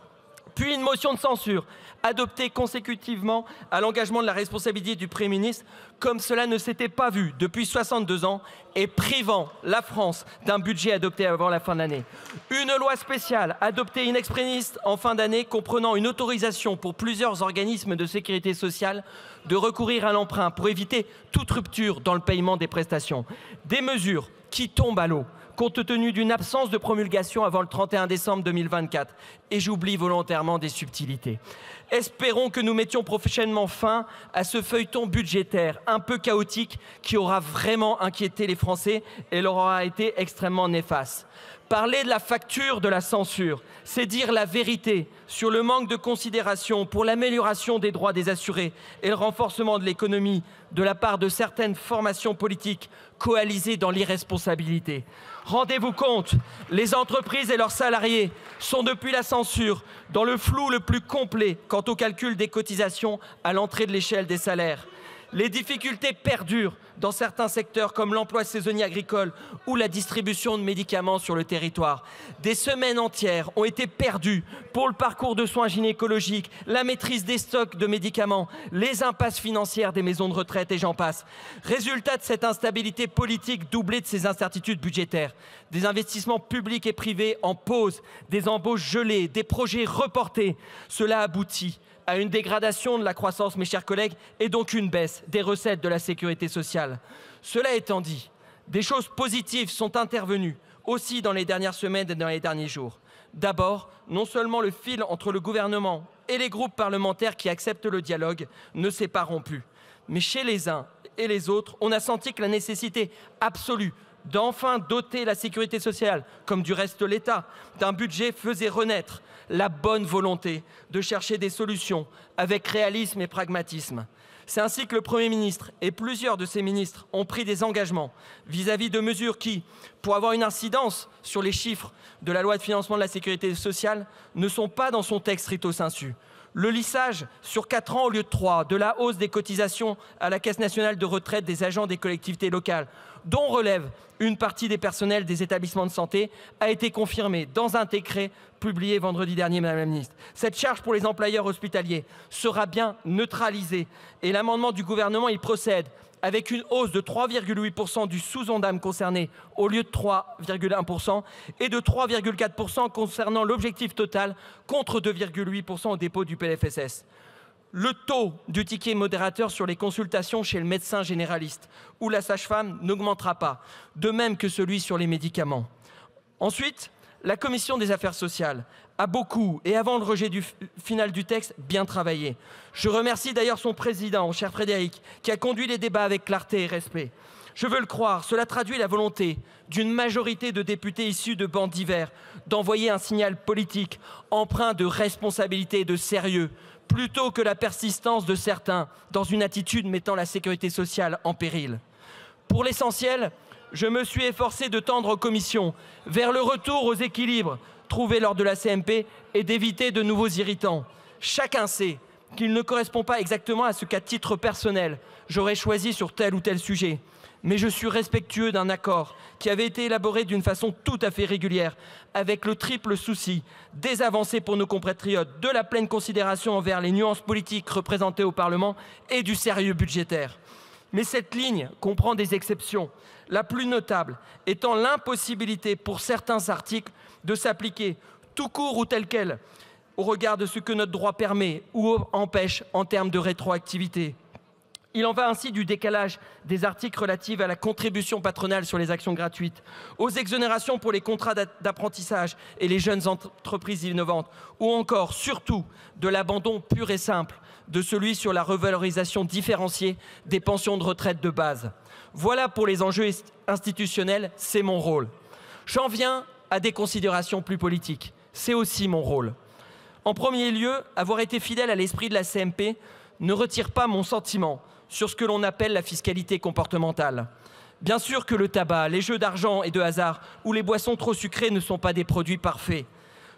Puis une motion de censure adoptée consécutivement à l'engagement de la responsabilité du Premier ministre, comme cela ne s'était pas vu depuis 62 ans, et privant la France d'un budget adopté avant la fin de l'année. Une loi spéciale adoptée in extremis en fin d'année, comprenant une autorisation pour plusieurs organismes de sécurité sociale de recourir à l'emprunt pour éviter toute rupture dans le paiement des prestations. Des mesures qui tombent à l'eau, compte tenu d'une absence de promulgation avant le 31 décembre 2024. Et j'oublie volontairement des subtilités. Espérons que nous mettions prochainement fin à ce feuilleton budgétaire un peu chaotique qui aura vraiment inquiété les Français et leur aura été extrêmement néfaste. Parler de la facture de la censure, c'est dire la vérité sur le manque de considération pour l'amélioration des droits des assurés et le renforcement de l'économie de la part de certaines formations politiques coalisées dans l'irresponsabilité. Rendez-vous compte, les entreprises et leurs salariés sont depuis la censure dans le flou le plus complet quant au calcul des cotisations à l'entrée de l'échelle des salaires. Les difficultés perdurent dans certains secteurs comme l'emploi saisonnier agricole ou la distribution de médicaments sur le territoire. Des semaines entières ont été perdues pour le parcours de soins gynécologiques, la maîtrise des stocks de médicaments, les impasses financières des maisons de retraite et j'en passe. Résultat de cette instabilité politique doublée de ces incertitudes budgétaires, des investissements publics et privés en pause, des embauches gelées, des projets reportés. Cela aboutit à une dégradation de la croissance, mes chers collègues, et donc une baisse des recettes de la sécurité sociale. Cela étant dit, des choses positives sont intervenues aussi dans les dernières semaines et dans les derniers jours. D'abord, non seulement le fil entre le gouvernement et les groupes parlementaires qui acceptent le dialogue ne s'est pas rompu, mais chez les uns et les autres, on a senti que la nécessité absolue d'enfin doter la sécurité sociale, comme du reste de l'État, d'un budget faisait renaître la bonne volonté de chercher des solutions avec réalisme et pragmatisme. C'est ainsi que le Premier ministre et plusieurs de ses ministres ont pris des engagements vis-à-vis de mesures qui, pour avoir une incidence sur les chiffres de la loi de financement de la sécurité sociale, ne sont pas dans son texte stricto sensu. Le lissage sur 4 ans au lieu de 3 de la hausse des cotisations à la Caisse nationale de retraite des agents des collectivités locales, dont relève une partie des personnels des établissements de santé, a été confirmé dans un décret publié vendredi dernier, Madame la Ministre. Cette charge pour les employeurs hospitaliers sera bien neutralisée et l'amendement du gouvernement y procède avec une hausse de 3,8% du sous-Ondam concerné au lieu de 3,1% et de 3,4% concernant l'objectif total contre 2,8% au dépôt du PLFSS. Le taux du ticket modérateur sur les consultations chez le médecin généraliste ou la sage-femme n'augmentera pas, de même que celui sur les médicaments. Ensuite, la Commission des affaires sociales a beaucoup, et avant le rejet final du texte, bien travaillé. Je remercie d'ailleurs son président, cher Frédéric, qui a conduit les débats avec clarté et respect. Je veux le croire, cela traduit la volonté d'une majorité de députés issus de bancs divers d'envoyer un signal politique empreint de responsabilité et de sérieux, plutôt que la persistance de certains dans une attitude mettant la sécurité sociale en péril. Pour l'essentiel, je me suis efforcé de tendre aux commissions vers le retour aux équilibres trouvés lors de la CMP et d'éviter de nouveaux irritants. Chacun sait qu'il ne correspond pas exactement à ce qu'à titre personnel j'aurais choisi sur tel ou tel sujet. Mais je suis respectueux d'un accord qui avait été élaboré d'une façon tout à fait régulière, avec le triple souci des avancées pour nos compatriotes, de la pleine considération envers les nuances politiques représentées au Parlement et du sérieux budgétaire. Mais cette ligne comprend des exceptions, la plus notable étant l'impossibilité pour certains articles de s'appliquer tout court ou tel quel, au regard de ce que notre droit permet ou empêche en termes de rétroactivité. Il en va ainsi du décalage des articles relatifs à la contribution patronale sur les actions gratuites, aux exonérations pour les contrats d'apprentissage et les jeunes entreprises innovantes, ou encore, surtout, de l'abandon pur et simple de celui sur la revalorisation différenciée des pensions de retraite de base. Voilà pour les enjeux institutionnels, c'est mon rôle. J'en viens à des considérations plus politiques. C'est aussi mon rôle. En premier lieu, avoir été fidèle à l'esprit de la CMP ne retire pas mon sentiment sur ce que l'on appelle la fiscalité comportementale. Bien sûr que le tabac, les jeux d'argent et de hasard ou les boissons trop sucrées ne sont pas des produits parfaits,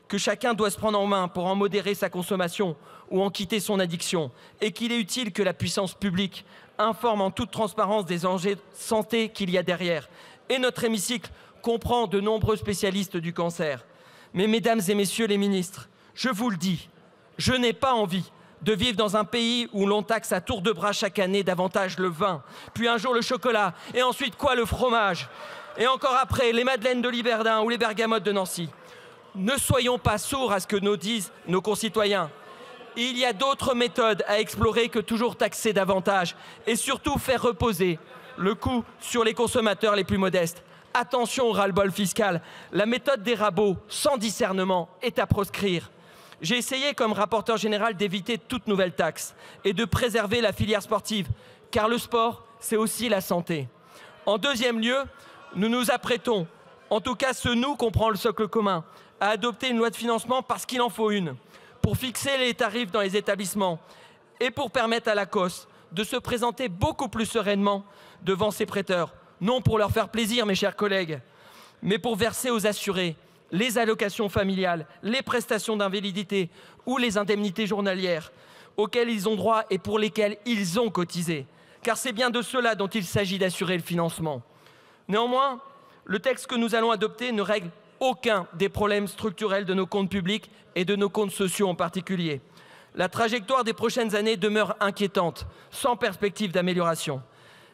que chacun doit se prendre en main pour en modérer sa consommation ou en quitter son addiction, et qu'il est utile que la puissance publique informe en toute transparence des enjeux de santé qu'il y a derrière. Et notre hémicycle comprend de nombreux spécialistes du cancer. Mais mesdames et messieurs les ministres, je vous le dis, je n'ai pas envie de vivre dans un pays où l'on taxe à tour de bras chaque année davantage le vin, puis un jour le chocolat, et ensuite quoi, le fromage, et encore après les madeleines de Liverdun ou les bergamotes de Nancy. Ne soyons pas sourds à ce que nous disent nos concitoyens. Il y a d'autres méthodes à explorer que toujours taxer davantage, et surtout faire reposer le coût sur les consommateurs les plus modestes. Attention au ras-le-bol fiscal, la méthode des rabots sans discernement est à proscrire. J'ai essayé, comme rapporteur général, d'éviter toute nouvelle taxe et de préserver la filière sportive, car le sport, c'est aussi la santé. En deuxième lieu, nous nous apprêtons, en tout cas ce nous comprend le socle commun, à adopter une loi de financement parce qu'il en faut une, pour fixer les tarifs dans les établissements et pour permettre à l'ACOSS de se présenter beaucoup plus sereinement devant ses prêteurs. Non pour leur faire plaisir, mes chers collègues, mais pour verser aux assurés les allocations familiales, les prestations d'invalidité ou les indemnités journalières auxquelles ils ont droit et pour lesquelles ils ont cotisé. Car c'est bien de cela dont il s'agit d'assurer le financement. Néanmoins, le texte que nous allons adopter ne règle aucun des problèmes structurels de nos comptes publics et de nos comptes sociaux en particulier. La trajectoire des prochaines années demeure inquiétante, sans perspective d'amélioration.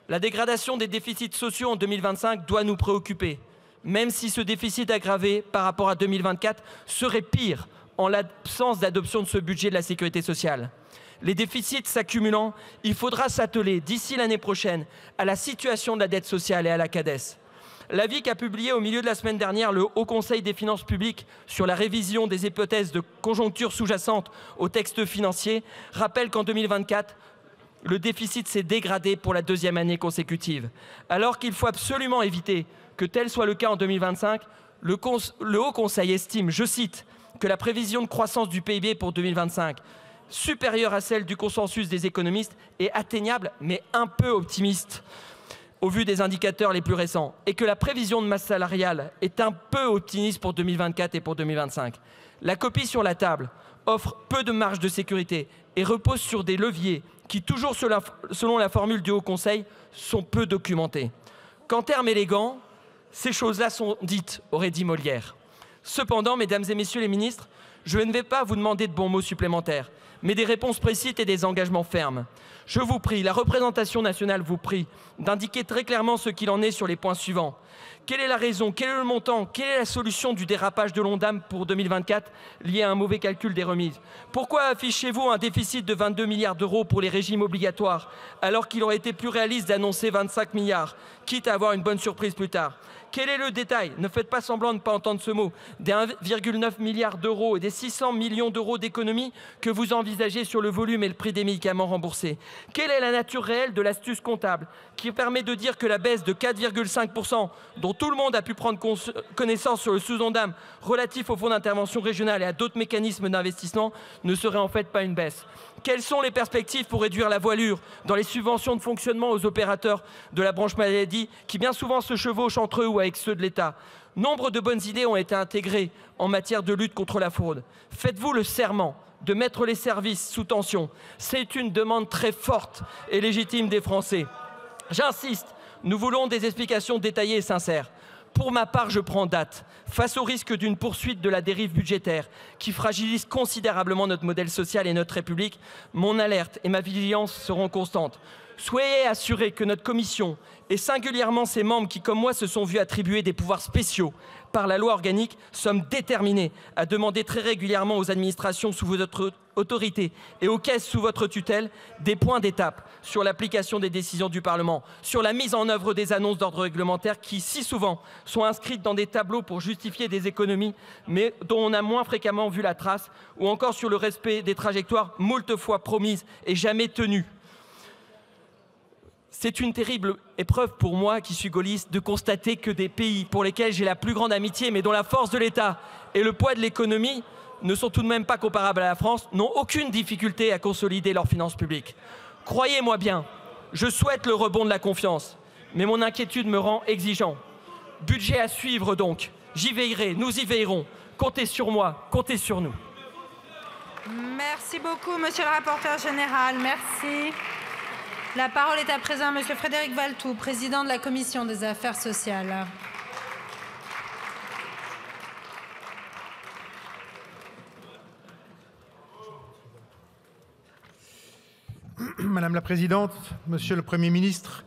La dégradation des déficits sociaux en 2025 doit nous préoccuper, même si ce déficit aggravé par rapport à 2024 serait pire en l'absence d'adoption de ce budget de la sécurité sociale. Les déficits s'accumulant, il faudra s'atteler d'ici l'année prochaine à la situation de la dette sociale et à la CADES. L'avis qu'a publié au milieu de la semaine dernière le Haut Conseil des finances publiques sur la révision des hypothèses de conjoncture sous-jacente au texte financier rappelle qu'en 2024, le déficit s'est dégradé pour la deuxième année consécutive. Alors qu'il faut absolument éviter que tel soit le cas en 2025, le Haut Conseil estime, je cite, que la prévision de croissance du PIB pour 2025, supérieure à celle du consensus des économistes, est atteignable mais un peu optimiste au vu des indicateurs les plus récents, et que la prévision de masse salariale est un peu optimiste pour 2024 et pour 2025. La copie sur la table offre peu de marge de sécurité et repose sur des leviers qui, toujours selon la formule du Haut Conseil, sont peu documentés. Qu'en termes élégants, ces choses-là sont dites, aurait dit Molière. Cependant, mesdames et messieurs les ministres, je ne vais pas vous demander de bons mots supplémentaires, mais des réponses précises et des engagements fermes. Je vous prie, la représentation nationale vous prie, d'indiquer très clairement ce qu'il en est sur les points suivants. Quelle est la raison, quel est le montant, quelle est la solution du dérapage de l'Ondam pour 2024 lié à un mauvais calcul des remises? Pourquoi affichez-vous un déficit de 22 milliards d'euros pour les régimes obligatoires, alors qu'il aurait été plus réaliste d'annoncer 25 milliards, quitte à avoir une bonne surprise plus tard? Quel est le détail? Ne faites pas semblant de ne pas entendre ce mot. Des 1,9 milliard d'euros et des 600 millions d'euros d'économies que vous envisagez sur le volume et le prix des médicaments remboursés. Quelle est la nature réelle de l'astuce comptable qui permet de dire que la baisse de 4,5% dont tout le monde a pu prendre connaissance sur le sous-Ondam relatif au fonds d'intervention régional et à d'autres mécanismes d'investissement ne serait en fait pas une baisse? Quelles sont les perspectives pour réduire la voilure dans les subventions de fonctionnement aux opérateurs de la branche maladie qui bien souvent se chevauchent entre eux ou avec ceux de l'État? Nombre de bonnes idées ont été intégrées en matière de lutte contre la fraude. Faites-vous le serment de mettre les services sous tension. C'est une demande très forte et légitime des Français. J'insiste, nous voulons des explications détaillées et sincères. Pour ma part, je prends date. Face au risque d'une poursuite de la dérive budgétaire qui fragilise considérablement notre modèle social et notre République, mon alerte et ma vigilance seront constantes. Soyez assurés que notre commission, et singulièrement ses membres qui, comme moi, se sont vus attribuer des pouvoirs spéciaux par la loi organique, sommes déterminés à demander très régulièrement aux administrations sous votre autorité et aux caisses sous votre tutelle des points d'étape sur l'application des décisions du Parlement, sur la mise en œuvre des annonces d'ordre réglementaire qui, si souvent, sont inscrites dans des tableaux pour justifier des économies, mais dont on a moins fréquemment vu la trace, ou encore sur le respect des trajectoires moult fois promises et jamais tenues. C'est une terrible épreuve pour moi, qui suis gaulliste, de constater que des pays pour lesquels j'ai la plus grande amitié, mais dont la force de l'État et le poids de l'économie ne sont tout de même pas comparables à la France, n'ont aucune difficulté à consolider leurs finances publiques. Croyez-moi bien, je souhaite le rebond de la confiance, mais mon inquiétude me rend exigeant. Budget à suivre donc, j'y veillerai, nous y veillerons. Comptez sur moi, comptez sur nous. Merci beaucoup, monsieur le rapporteur général. Merci. La parole est à présent à monsieur Frédéric Valletoux, président de la Commission des affaires sociales. Madame la Présidente, Monsieur le Premier ministre,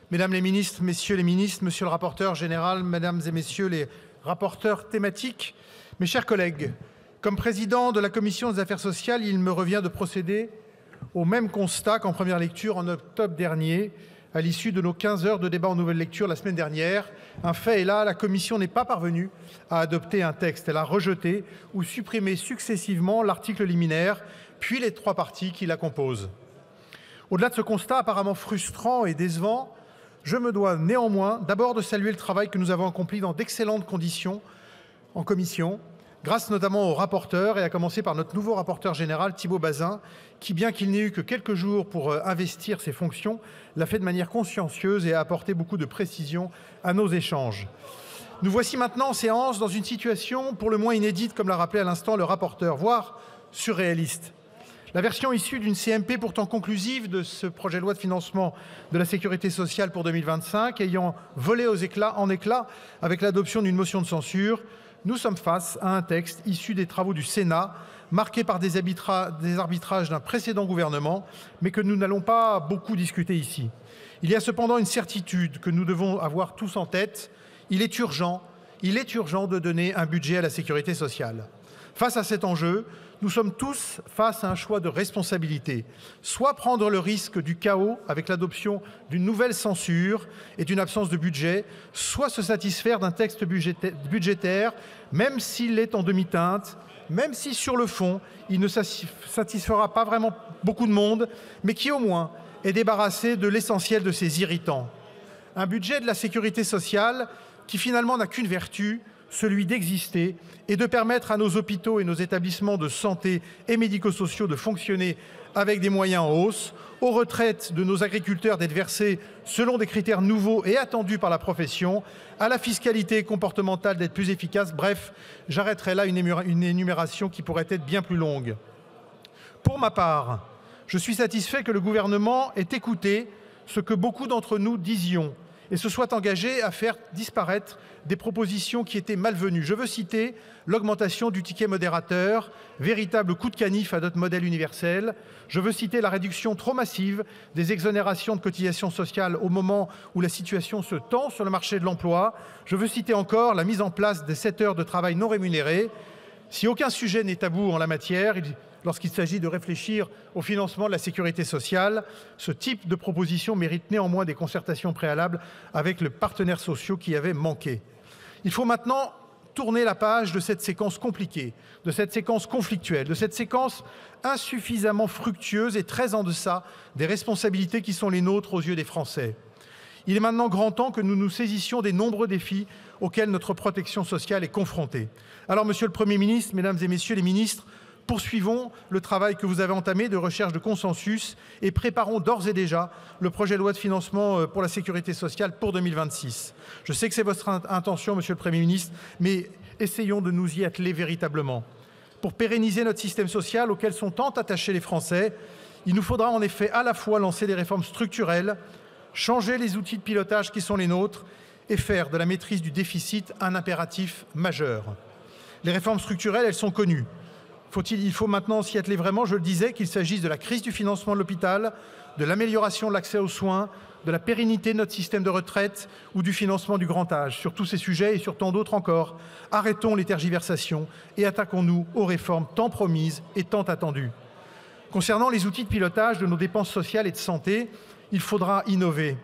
Mesdames les ministres, Messieurs les ministres, Monsieur le rapporteur général, Mesdames et Messieurs les rapporteurs thématiques, mes chers collègues, comme président de la Commission des affaires sociales, il me revient de procéder au même constat qu'en première lecture en octobre dernier, à l'issue de nos 15 heures de débat en nouvelle lecture la semaine dernière. Un fait est là, la Commission n'est pas parvenue à adopter un texte. Elle a rejeté ou supprimé successivement l'article liminaire, puis les 3 parties qui la composent. Au-delà de ce constat apparemment frustrant et décevant, je me dois néanmoins d'abord de saluer le travail que nous avons accompli dans d'excellentes conditions en commission, grâce notamment aux rapporteurs, et à commencer par notre nouveau rapporteur général, Thibault Bazin, qui, bien qu'il n'ait eu que quelques jours pour investir ses fonctions, l'a fait de manière consciencieuse et a apporté beaucoup de précision à nos échanges. Nous voici maintenant en séance dans une situation pour le moins inédite, comme l'a rappelé à l'instant le rapporteur, voire surréaliste. La version issue d'une CMP pourtant conclusive de ce projet de loi de financement de la sécurité sociale pour 2025, ayant volé en éclats avec l'adoption d'une motion de censure, nous sommes face à un texte issu des travaux du Sénat, marqué par des arbitrages d'un précédent gouvernement, mais que nous n'allons pas beaucoup discuter ici. Il y a cependant une certitude que nous devons avoir tous en tête, il est urgent de donner un budget à la sécurité sociale. Face à cet enjeu, nous sommes tous face à un choix de responsabilité. Soit prendre le risque du chaos avec l'adoption d'une nouvelle censure et d'une absence de budget, soit se satisfaire d'un texte budgétaire, même s'il est en demi-teinte, même si sur le fond, il ne satisfera pas vraiment beaucoup de monde, mais qui au moins est débarrassé de l'essentiel de ses irritants. Un budget de la sécurité sociale qui finalement n'a qu'une vertu, celui d'exister et de permettre à nos hôpitaux et nos établissements de santé et médico-sociaux de fonctionner avec des moyens en hausse, aux retraites de nos agriculteurs d'être versées selon des critères nouveaux et attendus par la profession, à la fiscalité comportementale d'être plus efficace. Bref, j'arrêterai là une énumération qui pourrait être bien plus longue. Pour ma part, je suis satisfait que le gouvernement ait écouté ce que beaucoup d'entre nous disions et se soit engagé à faire disparaître des propositions qui étaient malvenues. Je veux citer l'augmentation du ticket modérateur, véritable coup de canif à notre modèle universel. Je veux citer la réduction trop massive des exonérations de cotisations sociales au moment où la situation se tend sur le marché de l'emploi. Je veux citer encore la mise en place des 7 heures de travail non rémunérées. Si aucun sujet n'est tabou en la matière, lorsqu'il s'agit de réfléchir au financement de la sécurité sociale, ce type de proposition mérite néanmoins des concertations préalables avec les partenaires sociaux qui avaient manqué. Il faut maintenant tourner la page de cette séquence compliquée, de cette séquence conflictuelle, de cette séquence insuffisamment fructueuse et très en deçà des responsabilités qui sont les nôtres aux yeux des Français. Il est maintenant grand temps que nous nous saisissions des nombreux défis auxquels notre protection sociale est confrontée. Alors, Monsieur le Premier ministre, Mesdames et Messieurs les ministres, poursuivons le travail que vous avez entamé de recherche de consensus et préparons d'ores et déjà le projet de loi de financement pour la sécurité sociale pour 2026. Je sais que c'est votre intention, Monsieur le Premier ministre, mais essayons de nous y atteler véritablement. Pour pérenniser notre système social auquel sont tant attachés les Français, il nous faudra en effet à la fois lancer des réformes structurelles, changer les outils de pilotage qui sont les nôtres et faire de la maîtrise du déficit un impératif majeur. Les réformes structurelles, elles sont connues. Il faut maintenant s'y atteler vraiment, je le disais, qu'il s'agisse de la crise du financement de l'hôpital, de l'amélioration de l'accès aux soins, de la pérennité de notre système de retraite ou du financement du grand âge. Sur tous ces sujets et sur tant d'autres encore, arrêtons les tergiversations et attaquons-nous aux réformes tant promises et tant attendues. Concernant les outils de pilotage de nos dépenses sociales et de santé, il faudra innover.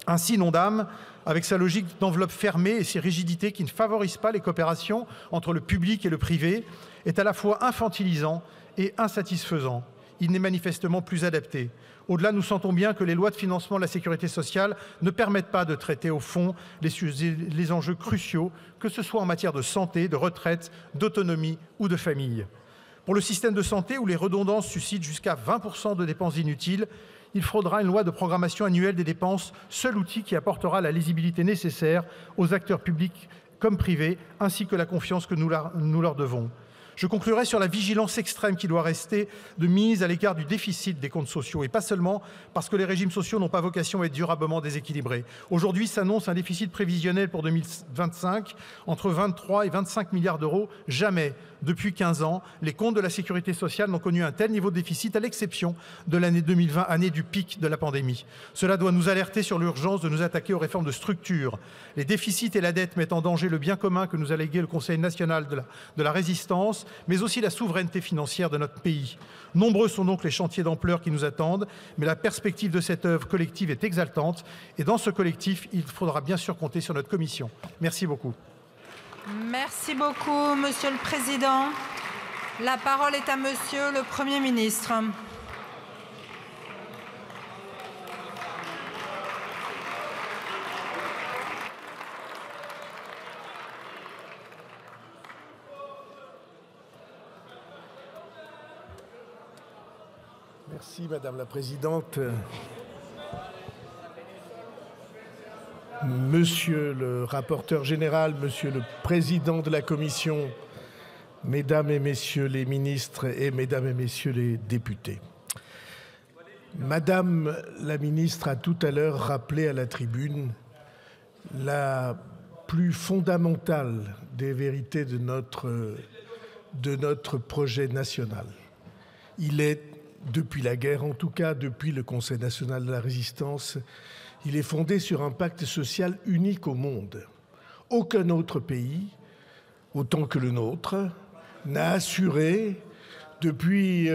Ainsi, l'Ondam, avec sa logique d'enveloppe fermée et ses rigidités qui ne favorisent pas les coopérations entre le public et le privé, est à la fois infantilisant et insatisfaisant. Il n'est manifestement plus adapté. Au-delà, nous sentons bien que les lois de financement de la sécurité sociale ne permettent pas de traiter au fond les enjeux cruciaux, que ce soit en matière de santé, de retraite, d'autonomie ou de famille. Pour le système de santé, où les redondances suscitent jusqu'à 20% de dépenses inutiles, il faudra une loi de programmation annuelle des dépenses, seul outil qui apportera la lisibilité nécessaire aux acteurs publics comme privés, ainsi que la confiance que nous leur devons. Je conclurai sur la vigilance extrême qui doit rester de mise à l'égard du déficit des comptes sociaux, et pas seulement parce que les régimes sociaux n'ont pas vocation à être durablement déséquilibrés. Aujourd'hui s'annonce un déficit prévisionnel pour 2025 entre 23 et 25 milliards d'euros. Jamais, depuis 15 ans, les comptes de la sécurité sociale n'ont connu un tel niveau de déficit, à l'exception de l'année 2020, année du pic de la pandémie. Cela doit nous alerter sur l'urgence de nous attaquer aux réformes de structure. Les déficits et la dette mettent en danger le bien commun que nous a légué le Conseil national de la résistance, mais aussi la souveraineté financière de notre pays. Nombreux sont donc les chantiers d'ampleur qui nous attendent, mais la perspective de cette œuvre collective est exaltante. Et dans ce collectif, il faudra bien sûr compter sur notre commission. Merci beaucoup. Merci beaucoup, Monsieur le Président. La parole est à Monsieur le Premier ministre. Merci Madame la Présidente. Monsieur le rapporteur général, Monsieur le Président de la Commission, Mesdames et Messieurs les ministres et Mesdames et Messieurs les députés. Madame la ministre a tout à l'heure rappelé à la tribune la plus fondamentale des vérités de notre projet national. Il est, depuis la guerre, en tout cas depuis le Conseil national de la résistance, il est fondé sur un pacte social unique au monde. Aucun autre pays, autant que le nôtre, n'a assuré, depuis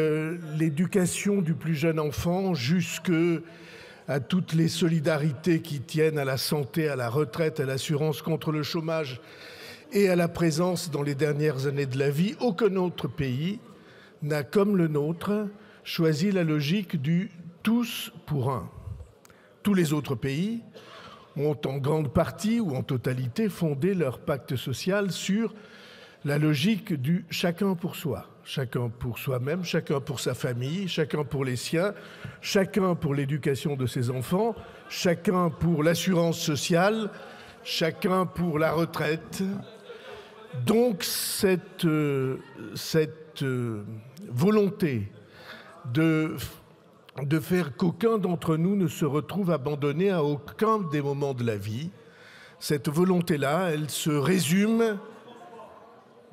l'éducation du plus jeune enfant jusqu'à toutes les solidarités qui tiennent à la santé, à la retraite, à l'assurance contre le chômage et à la présence dans les dernières années de la vie, aucun autre pays n'a, comme le nôtre, choisi la logique du « tous pour un ». Tous les autres pays ont en grande partie ou en totalité fondé leur pacte social sur la logique du « chacun pour soi ». Chacun pour soi-même, chacun pour sa famille, chacun pour les siens, chacun pour l'éducation de ses enfants, chacun pour l'assurance sociale, chacun pour la retraite. Donc cette volonté de faire qu'aucun d'entre nous ne se retrouve abandonné à aucun des moments de la vie, cette volonté-là, elle se résume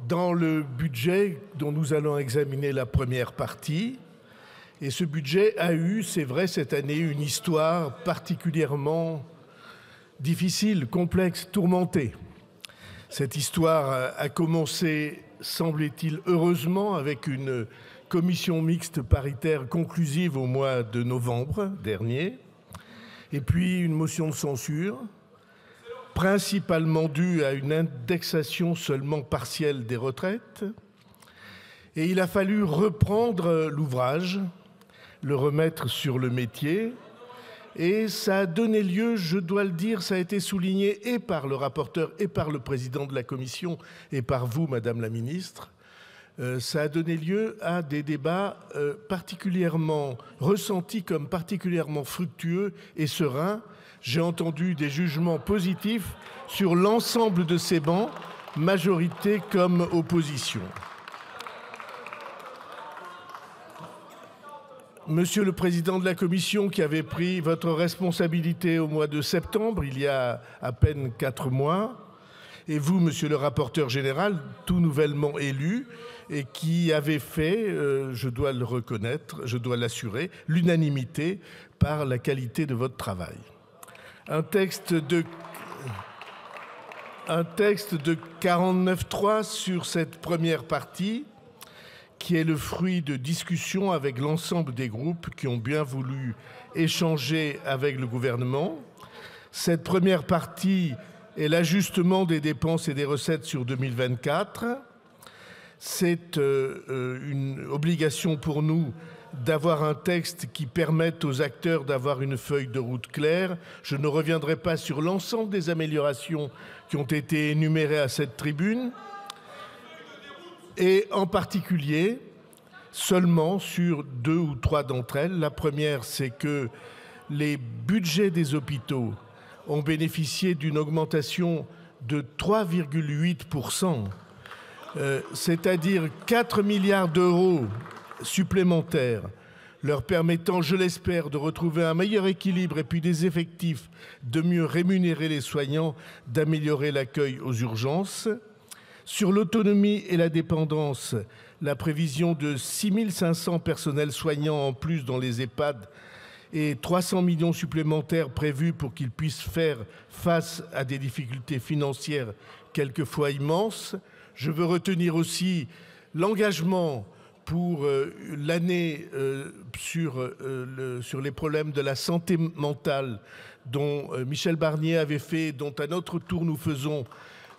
dans le budget dont nous allons examiner la première partie. Et ce budget a eu, c'est vrai, cette année, une histoire particulièrement difficile, complexe, tourmentée. Cette histoire a commencé, semble-t-il, heureusement, avec une commission mixte paritaire conclusive au mois de novembre dernier, et puis une motion de censure, principalement due à une indexation seulement partielle des retraites. Et il a fallu reprendre l'ouvrage, le remettre sur le métier. Et ça a donné lieu, je dois le dire, ça a été souligné et par le rapporteur et par le président de la commission et par vous, Madame la ministre. Ça a donné lieu à des débats particulièrement ressentis comme particulièrement fructueux et sereins. J'ai entendu des jugements positifs sur l'ensemble de ces bancs, majorité comme opposition. Monsieur le Président de la Commission, qui avait pris votre responsabilité au mois de septembre, il y a à peine 4 mois, et vous, Monsieur le rapporteur général, tout nouvellement élu, et qui avez fait, je dois le reconnaître, je dois l'assurer, l'unanimité par la qualité de votre travail. Un texte de 49.3 sur cette première partie, qui est le fruit de discussions avec l'ensemble des groupes qui ont bien voulu échanger avec le gouvernement. Cette première partie est l'ajustement des dépenses et des recettes sur 2024. C'est une obligation pour nous d'avoir un texte qui permette aux acteurs d'avoir une feuille de route claire. Je ne reviendrai pas sur l'ensemble des améliorations qui ont été énumérées à cette tribune, et en particulier seulement sur 2 ou 3 d'entre elles. La première, c'est que les budgets des hôpitaux ont bénéficié d'une augmentation de 3,8%, c'est-à-dire 4 milliards d'euros supplémentaires, leur permettant, je l'espère, de retrouver un meilleur équilibre et puis des effectifs, de mieux rémunérer les soignants, d'améliorer l'accueil aux urgences. Sur l'autonomie et la dépendance, la prévision de 6 500 personnels soignants en plus dans les EHPAD et 300 millions supplémentaires prévus pour qu'ils puissent faire face à des difficultés financières quelquefois immenses. Je veux retenir aussi l'engagement pour l'année sur les problèmes de la santé mentale dont Michel Barnier avait fait, dont à notre tour nous faisons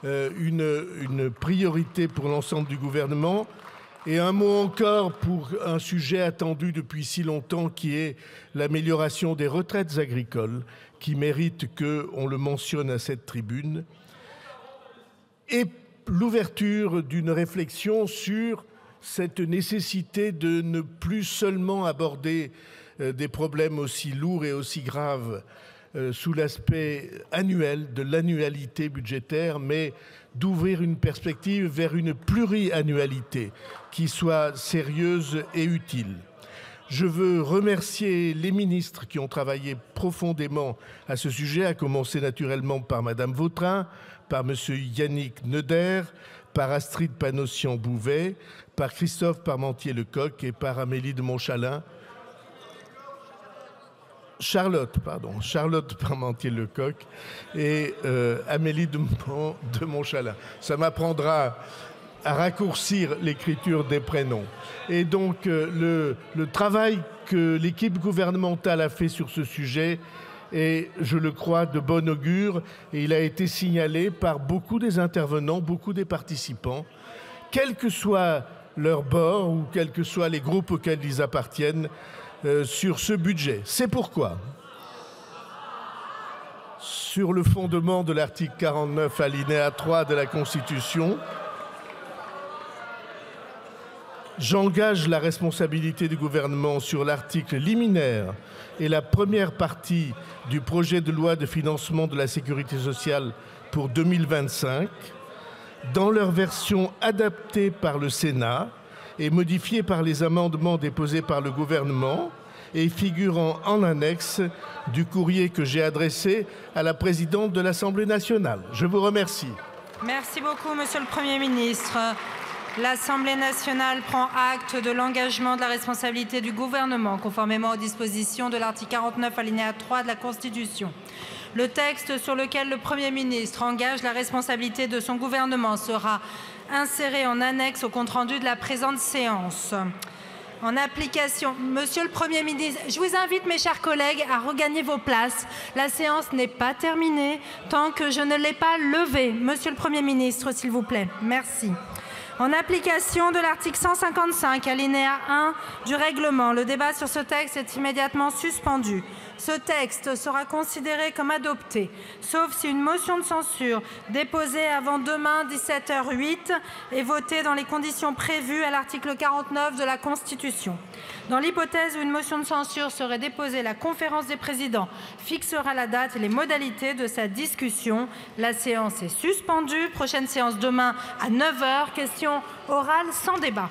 une priorité pour l'ensemble du gouvernement. Et un mot encore pour un sujet attendu depuis si longtemps qui est l'amélioration des retraites agricoles, qui mérite qu'on le mentionne à cette tribune, et l'ouverture d'une réflexion sur cette nécessité de ne plus seulement aborder des problèmes aussi lourds et aussi graves sous l'aspect annuel de l'annualité budgétaire, mais d'ouvrir une perspective vers une pluriannualité qui soit sérieuse et utile. Je veux remercier les ministres qui ont travaillé profondément à ce sujet, à commencer naturellement par Madame Vautrin, par Monsieur Yannick Neuder, par Astrid Panosyan-Bouvet, par Christophe Parmentier-Lecoq et par Amélie de Montchalin. Charlotte Parmentier-Lecoq et Amélie de Montchalin. Ça m'apprendra à raccourcir l'écriture des prénoms. Et donc, le travail que l'équipe gouvernementale a fait sur ce sujet est, je le crois, de bon augure. Et il a été signalé par beaucoup des intervenants, beaucoup des participants, quel que soit leur bord ou quels que soient les groupes auxquels ils appartiennent, sur ce budget. C'est pourquoi, sur le fondement de l'article 49, alinéa 3 de la Constitution, j'engage la responsabilité du gouvernement sur l'article liminaire et la première partie du projet de loi de financement de la sécurité sociale pour 2025, dans leur version adaptée par le Sénat et modifiée par les amendements déposés par le gouvernement et figurant en annexe du courrier que j'ai adressé à la présidente de l'Assemblée nationale. Je vous remercie. Merci beaucoup, Monsieur le Premier ministre. L'Assemblée nationale prend acte de l'engagement de la responsabilité du gouvernement, conformément aux dispositions de l'article 49, alinéa 3 de la Constitution. Le texte sur lequel le Premier ministre engage la responsabilité de son gouvernement sera inséré en annexe au compte-rendu de la présente séance. En application, Monsieur le Premier ministre, je vous invite, mes chers collègues, à regagner vos places. La séance n'est pas terminée tant que je ne l'ai pas levée. Monsieur le Premier ministre, s'il vous plaît. Merci. En application de l'article 155, alinéa 1 du règlement, le débat sur ce texte est immédiatement suspendu. Ce texte sera considéré comme adopté, sauf si une motion de censure déposée avant demain 17h08 est votée dans les conditions prévues à l'article 49 de la Constitution. Dans l'hypothèse où une motion de censure serait déposée, la conférence des présidents fixera la date et les modalités de sa discussion. La séance est suspendue. Prochaine séance demain à 9h. Question orale sans débat.